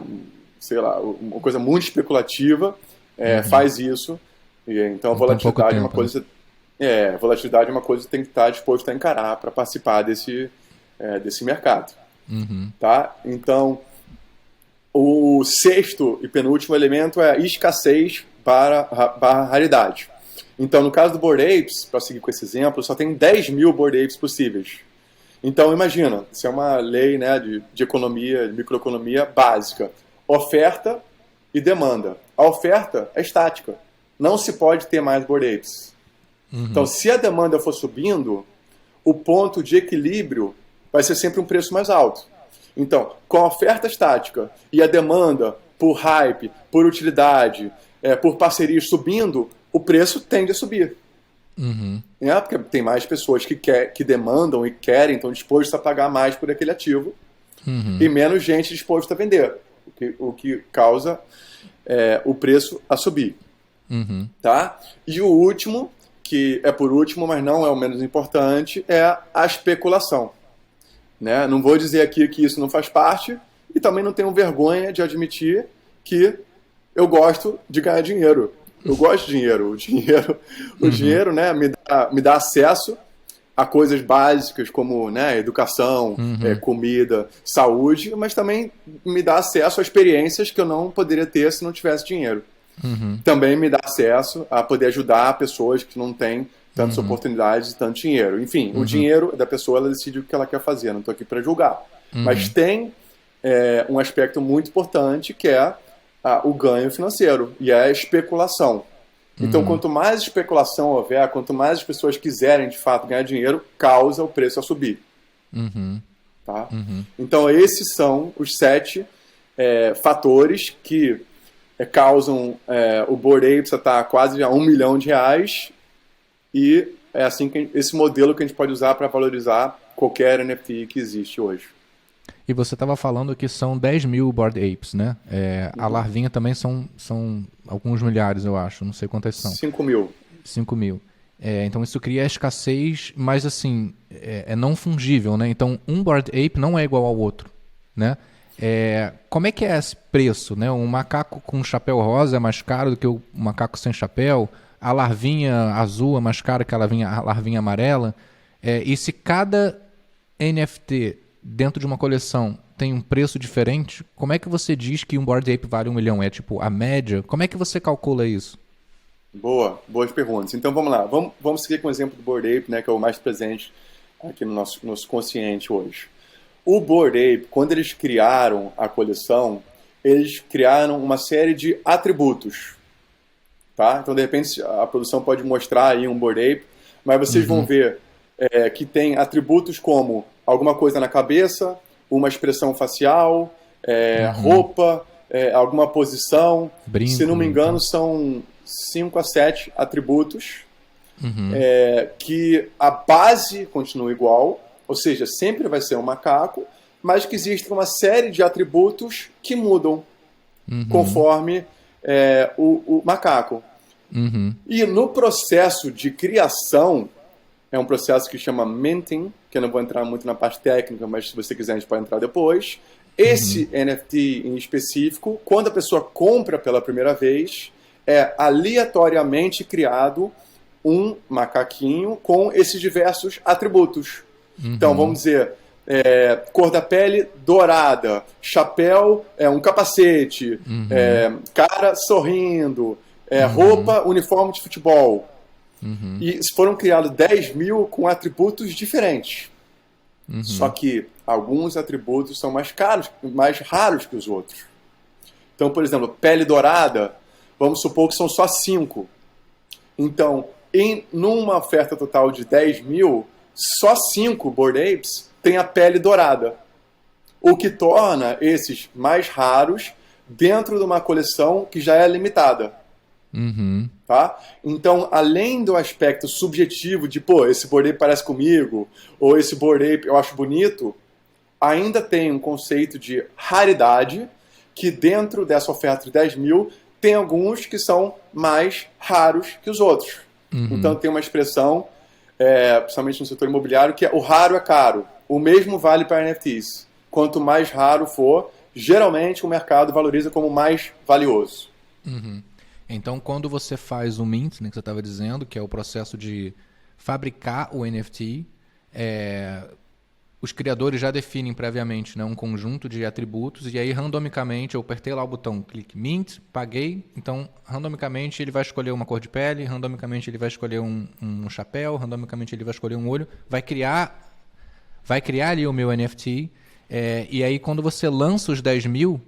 sei lá, uma coisa muito especulativa, faz isso. E, então, volatilidade é uma coisa... volatilidade é uma coisa que tem que estar disposto a encarar para participar desse mercado. Tá? Então, o sexto e penúltimo elemento é escassez barra raridade. Então, no caso do Bored Apes, para seguir com esse exemplo, só tem 10 mil Bored Apes possíveis. Então, imagina, isso é uma lei, né, de economia, de microeconomia básica. Oferta e demanda. A oferta é estática. Não se pode ter mais Bored Apes. Então, se a demanda for subindo, o ponto de equilíbrio vai ser sempre um preço mais alto. Então, com a oferta estática e a demanda por hype, por utilidade, por parcerias subindo, o preço tende a subir. Porque tem mais pessoas que demandam e querem, estão dispostas a pagar mais por aquele ativo, e menos gente disposta a vender, o que causa o preço a subir. Tá? E o último, que é por último, mas não é o menos importante, é a especulação. Né? Não vou dizer aqui que isso não faz parte, e também não tenho vergonha de admitir que eu gosto de ganhar dinheiro. Eu gosto de dinheiro. O dinheiro, né, me dá acesso a coisas básicas como, né, educação, comida, saúde, mas também me dá acesso a experiências que eu não poderia ter se não tivesse dinheiro. Também me dá acesso a poder ajudar pessoas que não têm tantas oportunidades e tanto dinheiro. Enfim, o dinheiro da pessoa, ela decide o que ela quer fazer, não estou aqui para julgar. Mas tem um aspecto muito importante que é o ganho financeiro, e é a especulação. Então, quanto mais especulação houver, quanto mais as pessoas quiserem de fato ganhar dinheiro, causa o preço a subir. Tá? Então, esses são os 7 fatores que causam o Bored Apes a estar quase a R$1 milhão, e é assim esse modelo que a gente pode usar para valorizar qualquer NFT que existe hoje. E você estava falando que são 10 mil Bored Apes, né? A larvinha também são alguns milhares, eu acho. Não sei quantas são. 5 mil. 5 mil. Então isso cria escassez, mas assim, é não fungível, né? Então um Bored Ape não é igual ao outro, né? Como é que é esse preço, né? Um macaco com chapéu rosa é mais caro do que o macaco sem chapéu. A larvinha azul é mais cara que a larvinha amarela. E se cada NFT dentro de uma coleção tem um preço diferente, como é que você diz que um Bored Ape vale 1 milhão? É tipo a média? Como é que você calcula isso? Boas perguntas. Então vamos lá. Vamos seguir com o exemplo do Bored Ape, né, que é o mais presente aqui no nosso consciente hoje. O Bored Ape, quando eles criaram a coleção, eles criaram uma série de atributos. Tá? Então, de repente, a produção pode mostrar aí um Bored Ape, mas vocês vão ver que tem atributos como alguma coisa na cabeça, uma expressão facial, roupa, alguma posição. Brinco, se não me engano, são 5 a 7 atributos, que a base continua igual, ou seja, sempre vai ser um macaco, mas que existe uma série de atributos que mudam conforme o macaco. E no processo de criação, é um processo que chama minting, que eu não vou entrar muito na parte técnica, mas se você quiser a gente pode entrar depois. Esse NFT em específico, quando a pessoa compra pela primeira vez, é aleatoriamente criado um macaquinho com esses diversos atributos. Então, vamos dizer, cor da pele dourada, chapéu, um capacete, cara sorrindo, roupa, uniforme de futebol. E foram criados 10 mil com atributos diferentes. Só que alguns atributos são mais raros que os outros. Então, por exemplo, pele dourada, vamos supor que são só 5. Então, numa oferta total de 10 mil, só 5 Bored Apes têm a pele dourada. O que torna esses mais raros dentro de uma coleção que já é limitada. Tá? Então, além do aspecto subjetivo de, esse Bored Ape parece comigo, ou esse Bored Ape eu acho bonito, ainda tem um conceito de raridade, que dentro dessa oferta de 10 mil, tem alguns que são mais raros que os outros. Então, tem uma expressão, principalmente no setor imobiliário, que é o raro é caro. O mesmo vale para NFTs. Quanto mais raro for, geralmente o mercado valoriza como mais valioso. Então, quando você faz o mint, né, que você estava dizendo, que é o processo de fabricar o NFT, os criadores já definem previamente, né, um conjunto de atributos, e aí randomicamente eu apertei lá o botão, clique mint, paguei, então randomicamente ele vai escolher uma cor de pele, randomicamente ele vai escolher um chapéu, randomicamente ele vai escolher um olho, vai criar ali o meu NFT, e aí quando você lança os 10 mil,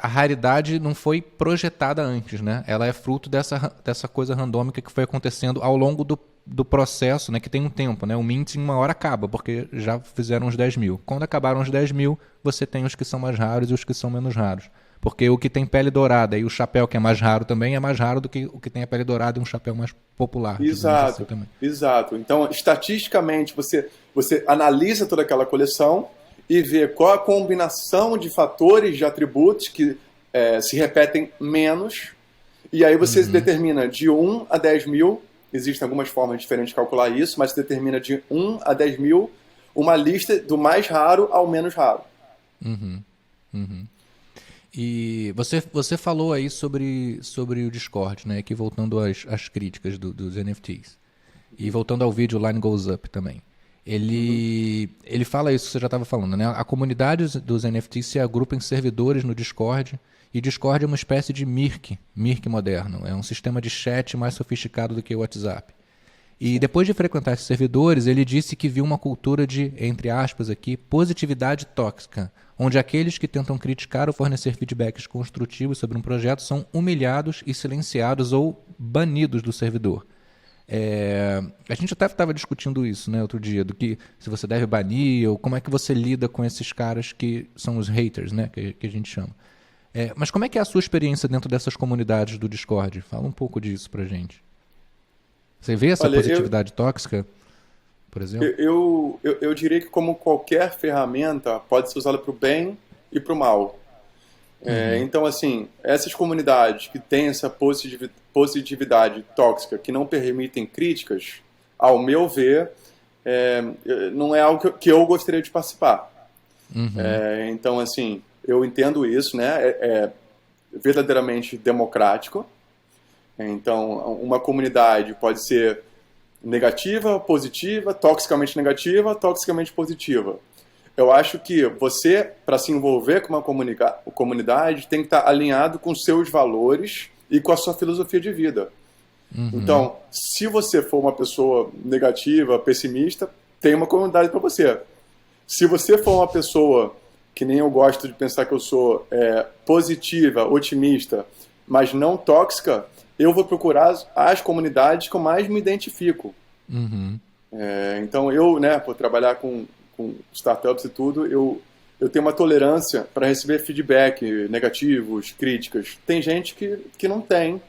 a raridade não foi projetada antes, né? Ela é fruto dessa coisa randômica que foi acontecendo ao longo do processo, né? Que tem um tempo, né? O mint em uma hora acaba, porque já fizeram os 10 mil. Quando acabaram os 10 mil, você tem os que são mais raros e os que são menos raros. Porque o que tem pele dourada e o chapéu que é mais raro também é mais raro do que o que tem a pele dourada e um chapéu mais popular. Exato, assim também. Exato. Então, estatisticamente, você analisa toda aquela coleção e ver qual a combinação de fatores, de atributos que se repetem menos, e aí você determina de 1 a 10 mil, existem algumas formas diferentes de calcular isso, mas você determina de 1 a 10 mil uma lista do mais raro ao menos raro. E você falou aí sobre o Discord, né? Aqui voltando às críticas dos NFTs. E voltando ao vídeo Line Goes Up também. Ele fala isso que você já estava falando, né? A comunidade dos NFTs se agrupa em servidores no Discord, e Discord é uma espécie de Mirk moderno. É um sistema de chat mais sofisticado do que o WhatsApp. E depois de frequentar esses servidores, ele disse que viu uma cultura de, entre aspas aqui, positividade tóxica, onde aqueles que tentam criticar ou fornecer feedbacks construtivos sobre um projeto são humilhados e silenciados ou banidos do servidor. A gente até estava discutindo isso, né, outro dia, do que se você deve banir ou como é que você lida com esses caras que são os haters, né, que a gente chama. Mas como é que é a sua experiência dentro dessas comunidades do Discord? Fala um pouco disso pra gente. Você vê essa positividade tóxica, por exemplo? Eu diria que, como qualquer ferramenta, pode ser usada para o bem e para o mal. Então, assim, essas comunidades que têm essa positividade tóxica, que não permitem críticas, ao meu ver, não é algo que eu gostaria de participar. Então, assim, eu entendo isso, né? É verdadeiramente democrático. Então, uma comunidade pode ser negativa, positiva, toxicamente negativa, toxicamente positiva. Eu acho que você, para se envolver com uma comunidade, tem que estar alinhado com seus valores e com a sua filosofia de vida. Então, se você for uma pessoa negativa, pessimista, tem uma comunidade para você. Se você for uma pessoa que nem eu gosto de pensar que eu sou positiva, otimista, mas não tóxica, eu vou procurar as comunidades que eu mais me identifico. Uhum. Então eu, né, por trabalhar com startups e tudo, eu tenho uma tolerância para receber feedback negativos, críticas. Tem gente que não tem,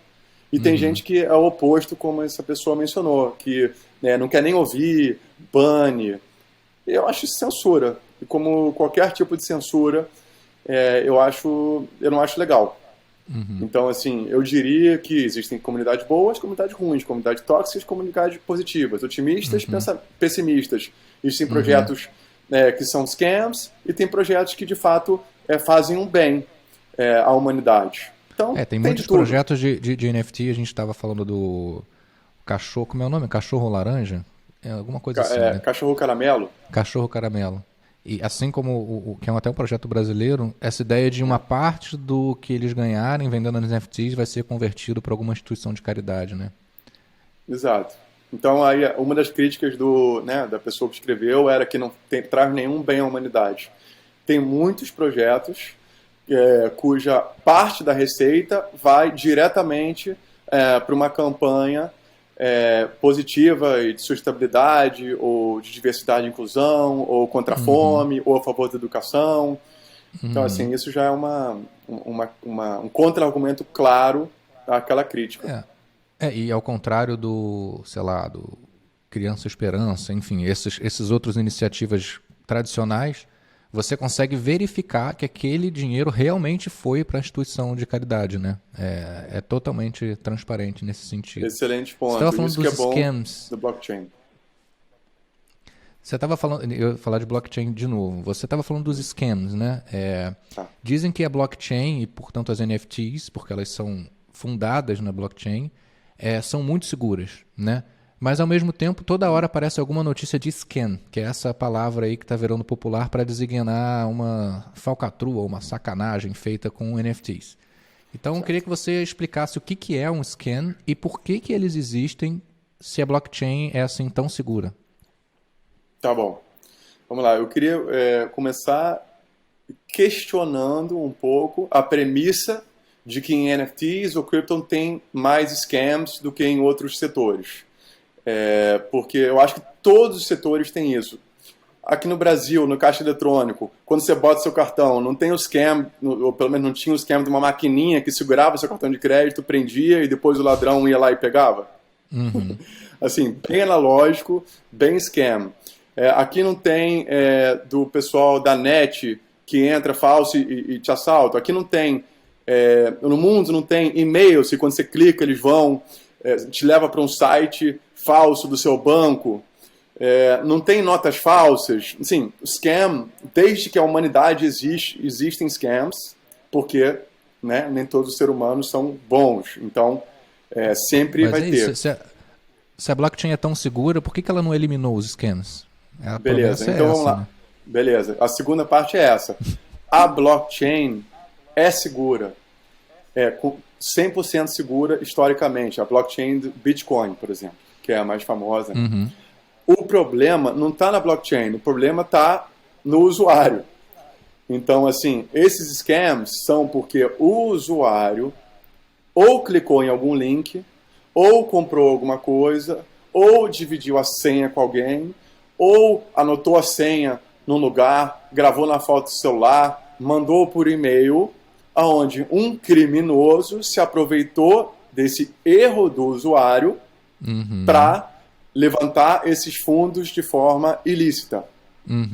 e tem gente que é o oposto, como essa pessoa mencionou, que não quer nem ouvir, bane. Eu acho isso censura. E como qualquer tipo de censura, eu não acho legal. Então, assim, eu diria que existem comunidades boas, comunidades ruins, comunidades tóxicas, comunidades positivas, otimistas, pessimistas. Existem projetos que são scams e tem projetos que, de fato, fazem um bem à humanidade. Então, tem muitos projetos de NFT, a gente estava falando do cachorro, como é o nome? Cachorro laranja? Alguma coisa assim, né? Cachorro caramelo. Cachorro caramelo. E assim como que é até um projeto brasileiro, essa ideia de uma parte do que eles ganharem vendendo nos NFTs vai ser convertido para alguma instituição de caridade, né? Exato. Então, aí, uma das críticas da pessoa que escreveu era que não traz nenhum bem à humanidade. Tem muitos projetos cuja parte da receita vai diretamente para uma campanha positiva e de sustentabilidade, ou de diversidade e inclusão, ou contra a fome, ou a favor da educação. Então, assim, isso já é um contra-argumento claro àquela crítica. E ao contrário do Criança Esperança, enfim, esses outras iniciativas tradicionais, você consegue verificar que aquele dinheiro realmente foi para a instituição de caridade, né? É totalmente transparente nesse sentido. Excelente ponto. Você estava falando isso dos que é scams. bom do blockchain. Você estava falando, eu ia falar de blockchain de novo. Você estava falando dos scams, né? Dizem que a blockchain e, portanto, as NFTs, porque elas são fundadas na blockchain, são muito seguras, né? Mas, ao mesmo tempo, toda hora aparece alguma notícia de scam, que é essa palavra aí que está virando popular para designar uma falcatrua, uma sacanagem feita com NFTs. Então, eu queria que você explicasse o que é um scam e por que eles existem se a blockchain é assim tão segura. Tá bom. Vamos lá. Eu queria começar questionando um pouco a premissa de que em NFTs ou Crypto tem mais scams do que em outros setores. Porque eu acho que todos os setores têm isso. Aqui no Brasil, no caixa eletrônico, quando você bota seu cartão, não tem o scam, ou pelo menos não tinha o scam de uma maquininha que segurava seu cartão de crédito, prendia e depois o ladrão ia lá e pegava? Assim, bem analógico, bem scam. Aqui não tem do pessoal da net que entra falso e te assalta. Aqui não tem, no mundo não tem e-mails que quando você clica eles vão, te leva para um site falso do seu banco. Não tem notas falsas. Assim, scam, desde que a humanidade existe, existem scams, porque nem todos os seres humanos são bons. Então, sempre vai ter. Se a blockchain é tão segura, por que ela não eliminou os scams? Beleza, então vamos lá. Né? Beleza, a segunda parte é essa. A blockchain é segura. 100% segura historicamente. A blockchain do Bitcoin, por exemplo, que é a mais famosa. O problema não está na blockchain, o problema está no usuário. Então, assim, esses scams são porque o usuário ou clicou em algum link, ou comprou alguma coisa, ou dividiu a senha com alguém, ou anotou a senha num lugar, gravou na foto do celular, mandou por e-mail, onde um criminoso se aproveitou desse erro do usuário para levantar esses fundos de forma ilícita.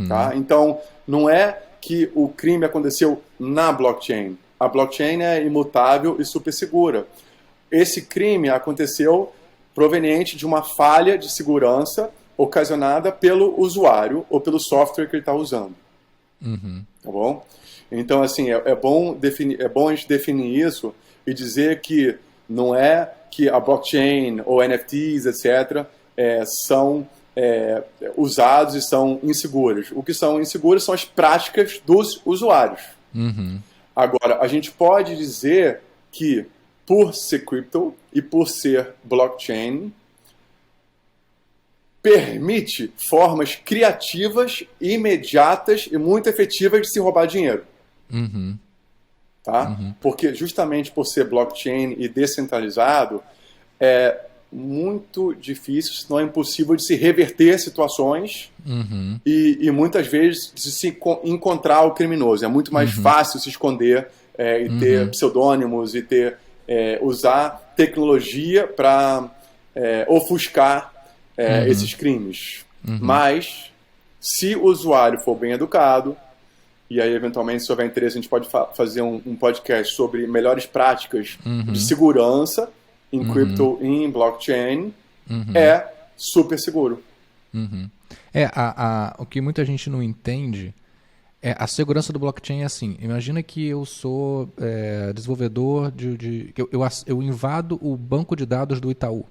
Tá? Então, não é que o crime aconteceu na blockchain. A blockchain é imutável e super segura. Esse crime aconteceu proveniente de uma falha de segurança ocasionada pelo usuário ou pelo software que ele está usando. Tá bom? Então, assim, é bom a gente definir isso e dizer que não é que a blockchain ou NFTs, etc., são usados e são inseguros. O que são inseguros são as práticas dos usuários. Agora, a gente pode dizer que, por ser crypto e por ser blockchain, permite formas criativas, imediatas e muito efetivas de se roubar dinheiro. Tá? Porque justamente por ser blockchain e descentralizado, é muito difícil, se não é impossível, de se reverter situações e muitas vezes de se encontrar o criminoso. É muito mais fácil se esconder e ter pseudônimos e usar tecnologia para ofuscar esses crimes. Mas, se o usuário for bem educado, e aí, eventualmente, se houver interesse, a gente pode fazer um podcast sobre melhores práticas de segurança em cripto e em blockchain, é super seguro. O que muita gente não entende é a segurança do blockchain é assim. Imagina que eu sou desenvolvedor eu invado o banco de dados do Itaú.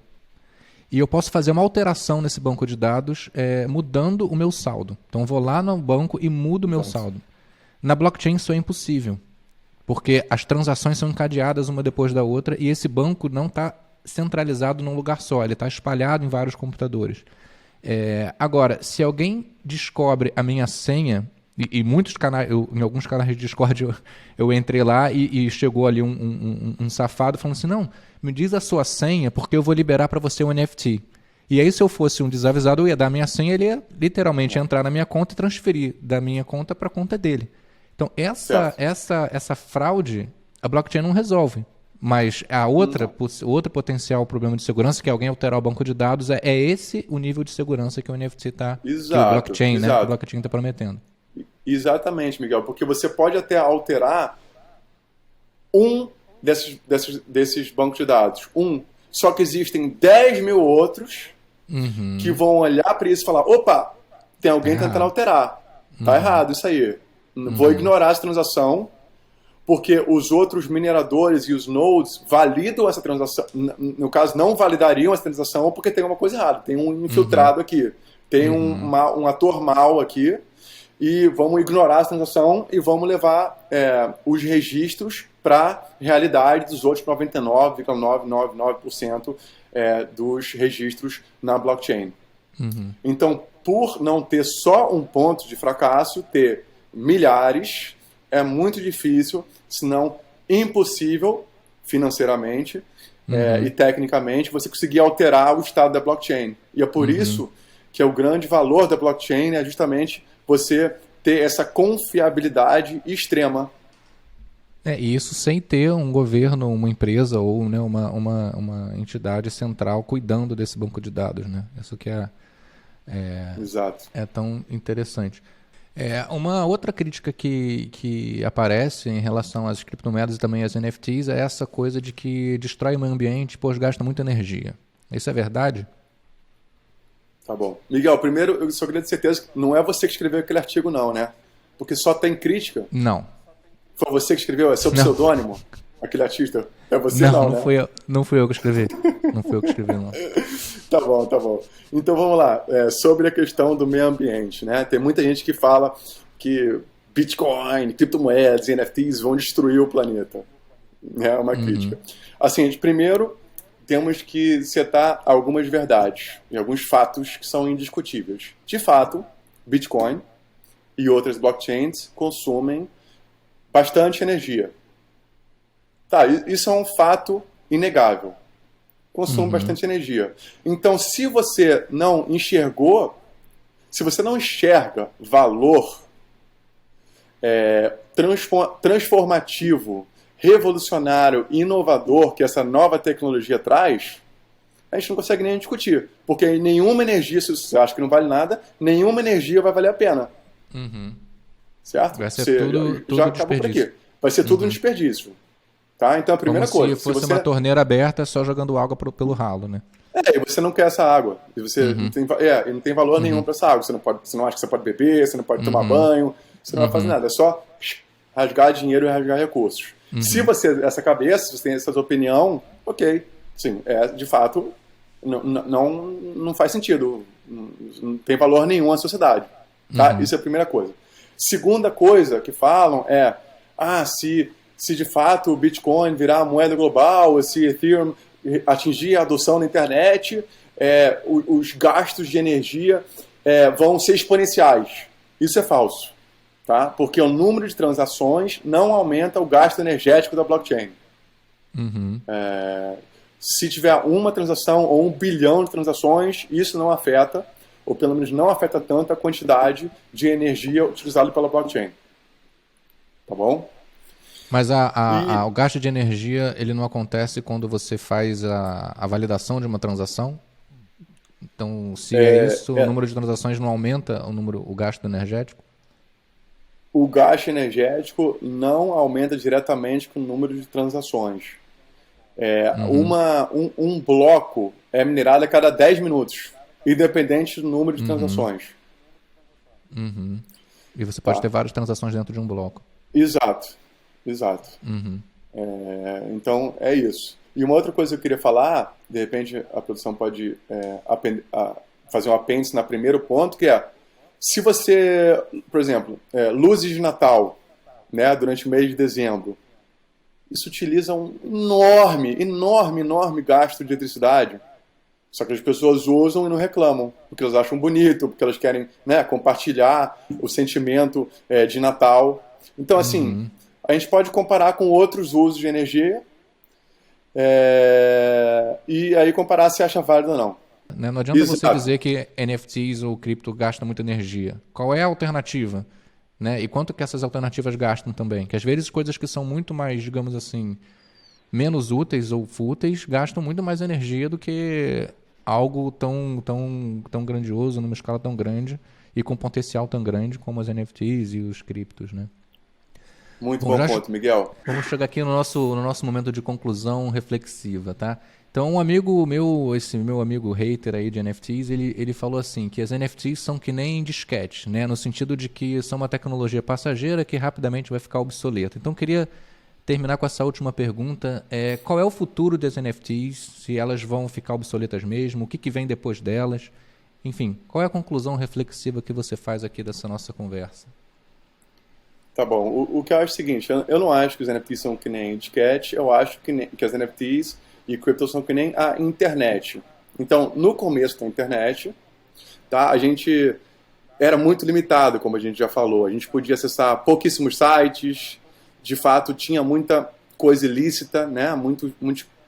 E eu posso fazer uma alteração nesse banco de dados mudando o meu saldo. Então, eu vou lá no banco e mudo o meu saldo. Na blockchain isso é impossível, porque as transações são encadeadas uma depois da outra e esse banco não está centralizado num lugar só, ele está espalhado em vários computadores. Agora, se alguém descobre a minha senha, e muitos canais, em alguns canais de Discord eu entrei lá e chegou ali um safado falando assim, não, me diz a sua senha porque eu vou liberar para você um NFT. E aí, se eu fosse um desavisado, eu ia dar a minha senha, ele ia literalmente entrar na minha conta e transferir da minha conta para a conta dele. Então, essa fraude, a blockchain não resolve. Mas a outro potencial problema de segurança, que é alguém alterar o banco de dados, é esse o nível de segurança que o NFT está... Que o blockchain, né? O blockchain está prometendo. Exatamente, Miguel. Porque você pode até alterar um desses bancos de dados. Só que existem 10 mil outros que vão olhar para isso e falar, opa, tem alguém tentando alterar. Tá errado isso aí. Vou ignorar essa transação, porque os outros mineradores e os nodes validam essa transação. No caso, não validariam essa transação porque tem uma coisa errada. Tem um infiltrado aqui. Tem um ator mau aqui. E vamos ignorar essa transação e vamos levar os registros para a realidade dos outros 99,999% dos registros na blockchain. Então, por não ter só um ponto de fracasso, ter milhares, é muito difícil, se não impossível, financeiramente e tecnicamente, você conseguir alterar o estado da blockchain. E é por isso que o grande valor da blockchain é justamente você ter essa confiabilidade extrema. E isso sem ter um governo, uma empresa ou, né, uma entidade central cuidando desse banco de dados, né? Isso que Exato. É tão interessante. Uma outra crítica que aparece em relação às criptomoedas e também às NFTs é essa coisa de que destrói o meio ambiente, pois gasta muita energia. Isso é verdade? Tá bom. Miguel, primeiro eu só queria ter certeza que não é você que escreveu aquele artigo não, né? Porque só tem crítica. Não. Foi você que escreveu? É seu pseudônimo? Aquele artista? É você não, né? Não fui eu que escrevi. Não fui eu que escrevi, não. Tá bom. Então vamos lá. Sobre a questão do meio ambiente, né? Tem muita gente que fala que Bitcoin, criptomoedas e NFTs vão destruir o planeta. É uma crítica. Assim, primeiro, temos que setar algumas verdades e alguns fatos que são indiscutíveis. De fato, Bitcoin e outras blockchains consomem bastante energia. Tá, isso é um fato inegável. Consome bastante energia. Então, se você não enxerga valor transformativo, revolucionário, inovador que essa nova tecnologia traz, a gente não consegue nem discutir. Porque nenhuma energia, se você acha que não vale nada, nenhuma energia vai valer a pena. Certo? Vai ser tudo já acabou por aqui. Vai ser tudo um desperdício. Tá? Então, a primeira coisa... Se fosse uma torneira aberta, só jogando água pelo ralo, né? E você não quer essa água. E você não tem valor nenhum para essa água. Você não acha que você pode beber, você não pode tomar banho, você não vai fazer nada. É só rasgar dinheiro e rasgar recursos. Se essa cabeça, se você tem essa opinião, ok. Sim, de fato, não faz sentido. Não tem valor nenhum na sociedade. Tá? Isso é a primeira coisa. Segunda coisa que falam se de fato o Bitcoin virar a moeda global, se Ethereum atingir a adoção na internet, os gastos de energia vão ser exponenciais. Isso é falso, tá? Porque o número de transações não aumenta o gasto energético da blockchain. Uhum. Se tiver uma transação ou 1 bilhão de transações, isso não afeta, ou pelo menos não afeta tanto a quantidade de energia utilizada pela blockchain. Tá bom? Mas o gasto de energia, ele não acontece quando você faz a validação de uma transação? Então, se é isso, o número de transações não aumenta o gasto energético? O gasto energético não aumenta diretamente com o número de transações. Um bloco é minerado a cada 10 minutos, independente do número de transações. Uhum. E você pode ter várias transações dentro de um bloco. Exato. Uhum. Então, é isso. E uma outra coisa que eu queria falar, de repente a produção pode fazer um apêndice no primeiro ponto, que é, se você, por exemplo, luzes de Natal, né, durante o mês de dezembro, isso utiliza um enorme gasto de eletricidade. Só que as pessoas usam e não reclamam, porque elas acham bonito, porque elas querem, né, compartilhar o sentimento de Natal. Então, assim, a gente pode comparar com outros usos de energia e aí comparar se acha válido ou não. Não adianta você dizer que NFTs ou cripto gastam muita energia. Qual é a alternativa? Né? E quanto que essas alternativas gastam também? Que às vezes coisas que são muito mais, digamos assim, menos úteis ou fúteis gastam muito mais energia do que algo tão grandioso, numa escala tão grande e com potencial tão grande como as NFTs e os criptos, né? Muito bom ponto, Miguel. Vamos chegar aqui no nosso momento de conclusão reflexiva, tá? Então, um amigo meu, esse meu amigo hater aí de NFTs, ele falou assim, que as NFTs são que nem disquete, né? No sentido de que são uma tecnologia passageira que rapidamente vai ficar obsoleta. Então, queria terminar com essa última pergunta. Qual é o futuro das NFTs? Se elas vão ficar obsoletas mesmo? O que vem depois delas? Enfim, qual é a conclusão reflexiva que você faz aqui dessa nossa conversa? Tá bom. O que eu acho é o seguinte, eu não acho que os NFTs são que nem disquete, eu acho que as NFTs e cripto são que nem a internet. Então, no começo da internet, tá, a gente era muito limitado, como a gente já falou. A gente podia acessar pouquíssimos sites, de fato tinha muita coisa ilícita, né? Muitos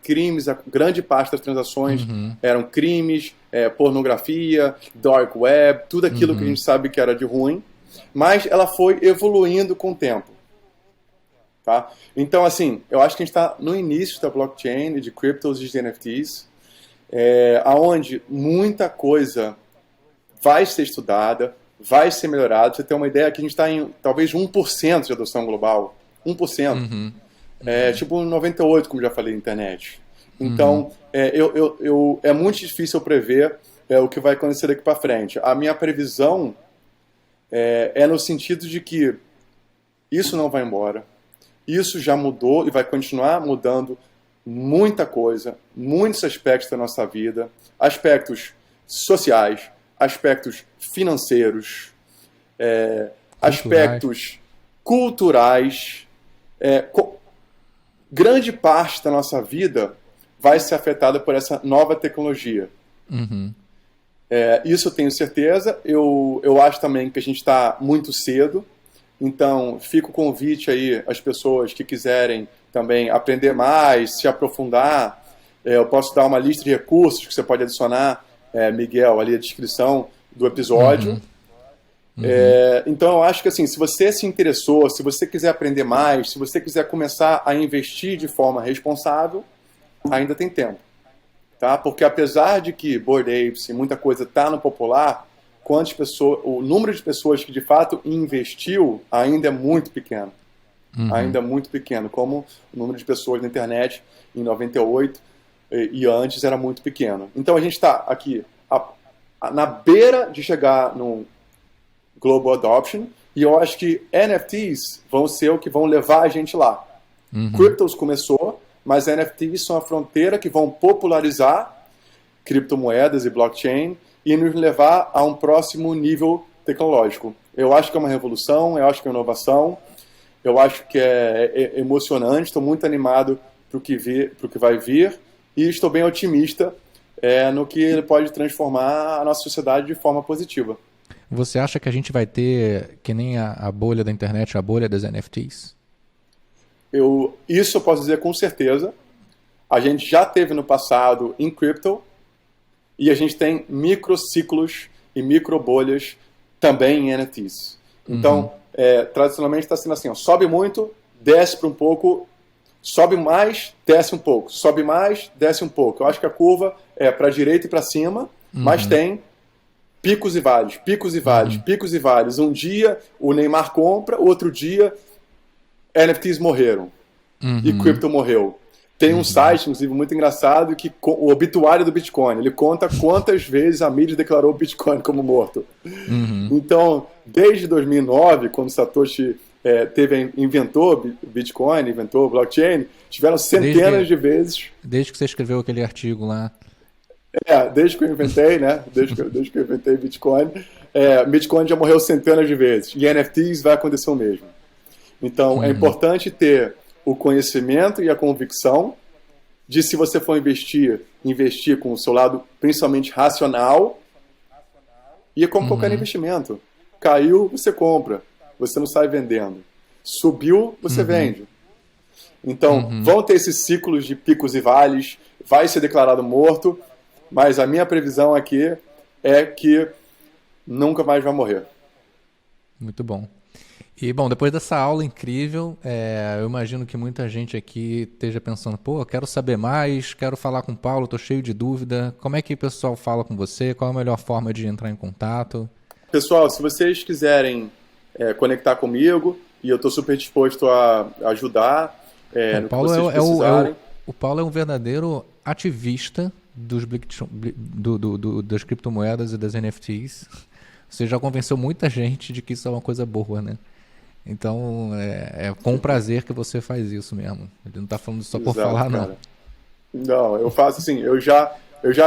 crimes, a grande parte das transações eram crimes, pornografia, dark web, tudo aquilo que a gente sabe que era de ruim, mas ela foi evoluindo com o tempo. Tá? Então, assim, eu acho que a gente está no início da blockchain, de cryptos e de NFTs, aonde muita coisa vai ser estudada, vai ser melhorada. Pra você ter uma ideia que a gente está em talvez 1% de adoção global. 1%. Tipo 98, como já falei, na internet. Então, é muito difícil eu prever o que vai acontecer daqui para frente. A minha previsão é no sentido de que isso não vai embora. Isso já mudou e vai continuar mudando muita coisa, muitos aspectos da nossa vida, aspectos sociais, aspectos financeiros, aspectos culturais. Grande parte da nossa vida vai ser afetada por essa nova tecnologia. Isso eu tenho certeza. Eu acho também que a gente está muito cedo. Então, fica o convite aí às pessoas que quiserem também aprender mais, se aprofundar. Eu posso dar uma lista de recursos que você pode adicionar, Miguel, ali a descrição do episódio. Então, eu acho que assim, se você se interessou, se você quiser aprender mais, se você quiser começar a investir de forma responsável, ainda tem tempo. Tá? Porque apesar de que Bored Apes e muita coisa está no popular, o número de pessoas que de fato investiu ainda é muito pequeno. Ainda é muito pequeno, como o número de pessoas na internet em 98 e antes era muito pequeno. Então a gente está aqui na beira de chegar no Global Adoption e eu acho que NFTs vão ser o que vão levar a gente lá. Cryptos começou, mas NFTs são a fronteira que vão popularizar criptomoedas e blockchain e nos levar a um próximo nível tecnológico. Eu acho que é uma revolução, eu acho que é uma inovação, eu acho que é emocionante, estou muito animado para o que vai vir e estou bem otimista no que ele pode transformar a nossa sociedade de forma positiva. Você acha que a gente vai ter, que nem a bolha da internet, a bolha das NFTs? Isso eu posso dizer com certeza. A gente já teve no passado em cripto, e a gente tem microciclos e microbolhas também em NFTs. Então, tradicionalmente está sendo assim, ó, sobe muito, desce para um pouco, sobe mais, desce um pouco, sobe mais, desce um pouco. Eu acho que a curva é para a direita e para cima, mas tem picos e vales, picos e vales, picos e vales. Um dia o Neymar compra, outro dia NFTs morreram e cripto morreu. Tem um site, inclusive, muito engraçado, que o obituário do Bitcoin, ele conta quantas vezes a mídia declarou o Bitcoin como morto. Então, desde 2009, quando Satoshi inventou Bitcoin, inventou blockchain, tiveram centenas de vezes... Desde que você escreveu aquele artigo lá. Desde que eu inventei, né? Desde que eu inventei Bitcoin, Bitcoin já morreu centenas de vezes. E NFTs vai acontecer o mesmo. Então, é importante ter o conhecimento e a convicção de, se você for investir com o seu lado principalmente racional, e é como qualquer investimento. Caiu, você compra. Você não sai vendendo. Subiu, você vende. Então, vão ter esses ciclos de picos e vales, vai ser declarado morto, mas a minha previsão aqui é que nunca mais vai morrer. Muito bom. E, bom, depois dessa aula incrível, eu imagino que muita gente aqui esteja pensando, pô, quero saber mais, quero falar com o Paulo, estou cheio de dúvida. Como é que o pessoal fala com você? Qual é a melhor forma de entrar em contato? Pessoal, se vocês quiserem conectar comigo, e eu estou super disposto a ajudar no que vocês precisarem. O Paulo é um verdadeiro ativista das criptomoedas e das NFTs. Você já convenceu muita gente de que isso é uma coisa boa, né? Então, é com prazer que você faz isso mesmo. Ele não está falando só por falar, cara. Não, eu faço assim, eu já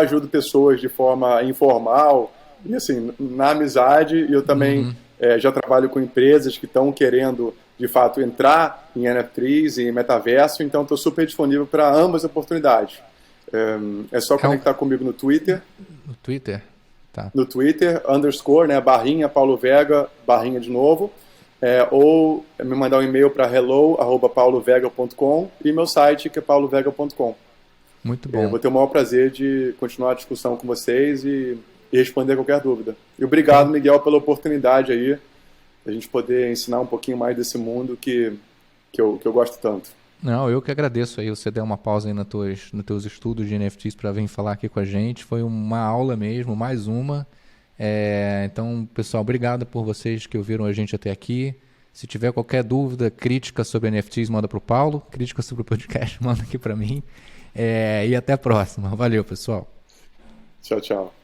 ajudo pessoas de forma informal e assim, na amizade, e eu também já trabalho com empresas que estão querendo, de fato, entrar em NFTs e metaverso, então estou super disponível para ambas as oportunidades. É só conectar comigo no Twitter. No Twitter? Tá. No Twitter, _ né, barrinha, Paulo Vega, barrinha de novo. Ou me mandar um e-mail para hello@paulovega.com e meu site, que é paulovega.com. Muito bom. Eu vou ter o maior prazer de continuar a discussão com vocês e responder qualquer dúvida. E obrigado, Miguel, pela oportunidade aí, a gente poder ensinar um pouquinho mais desse mundo que eu gosto tanto. Não, eu que agradeço aí você der uma pausa aí nos teus estudos de NFTs para vir falar aqui com a gente. Foi uma aula mesmo, mais uma. Então, pessoal, obrigado por vocês que ouviram a gente até aqui. Se tiver qualquer dúvida, crítica sobre NFTs, manda para o Paulo. Crítica sobre o podcast, manda aqui para mim. E até a próxima. Valeu, pessoal. Tchau, tchau.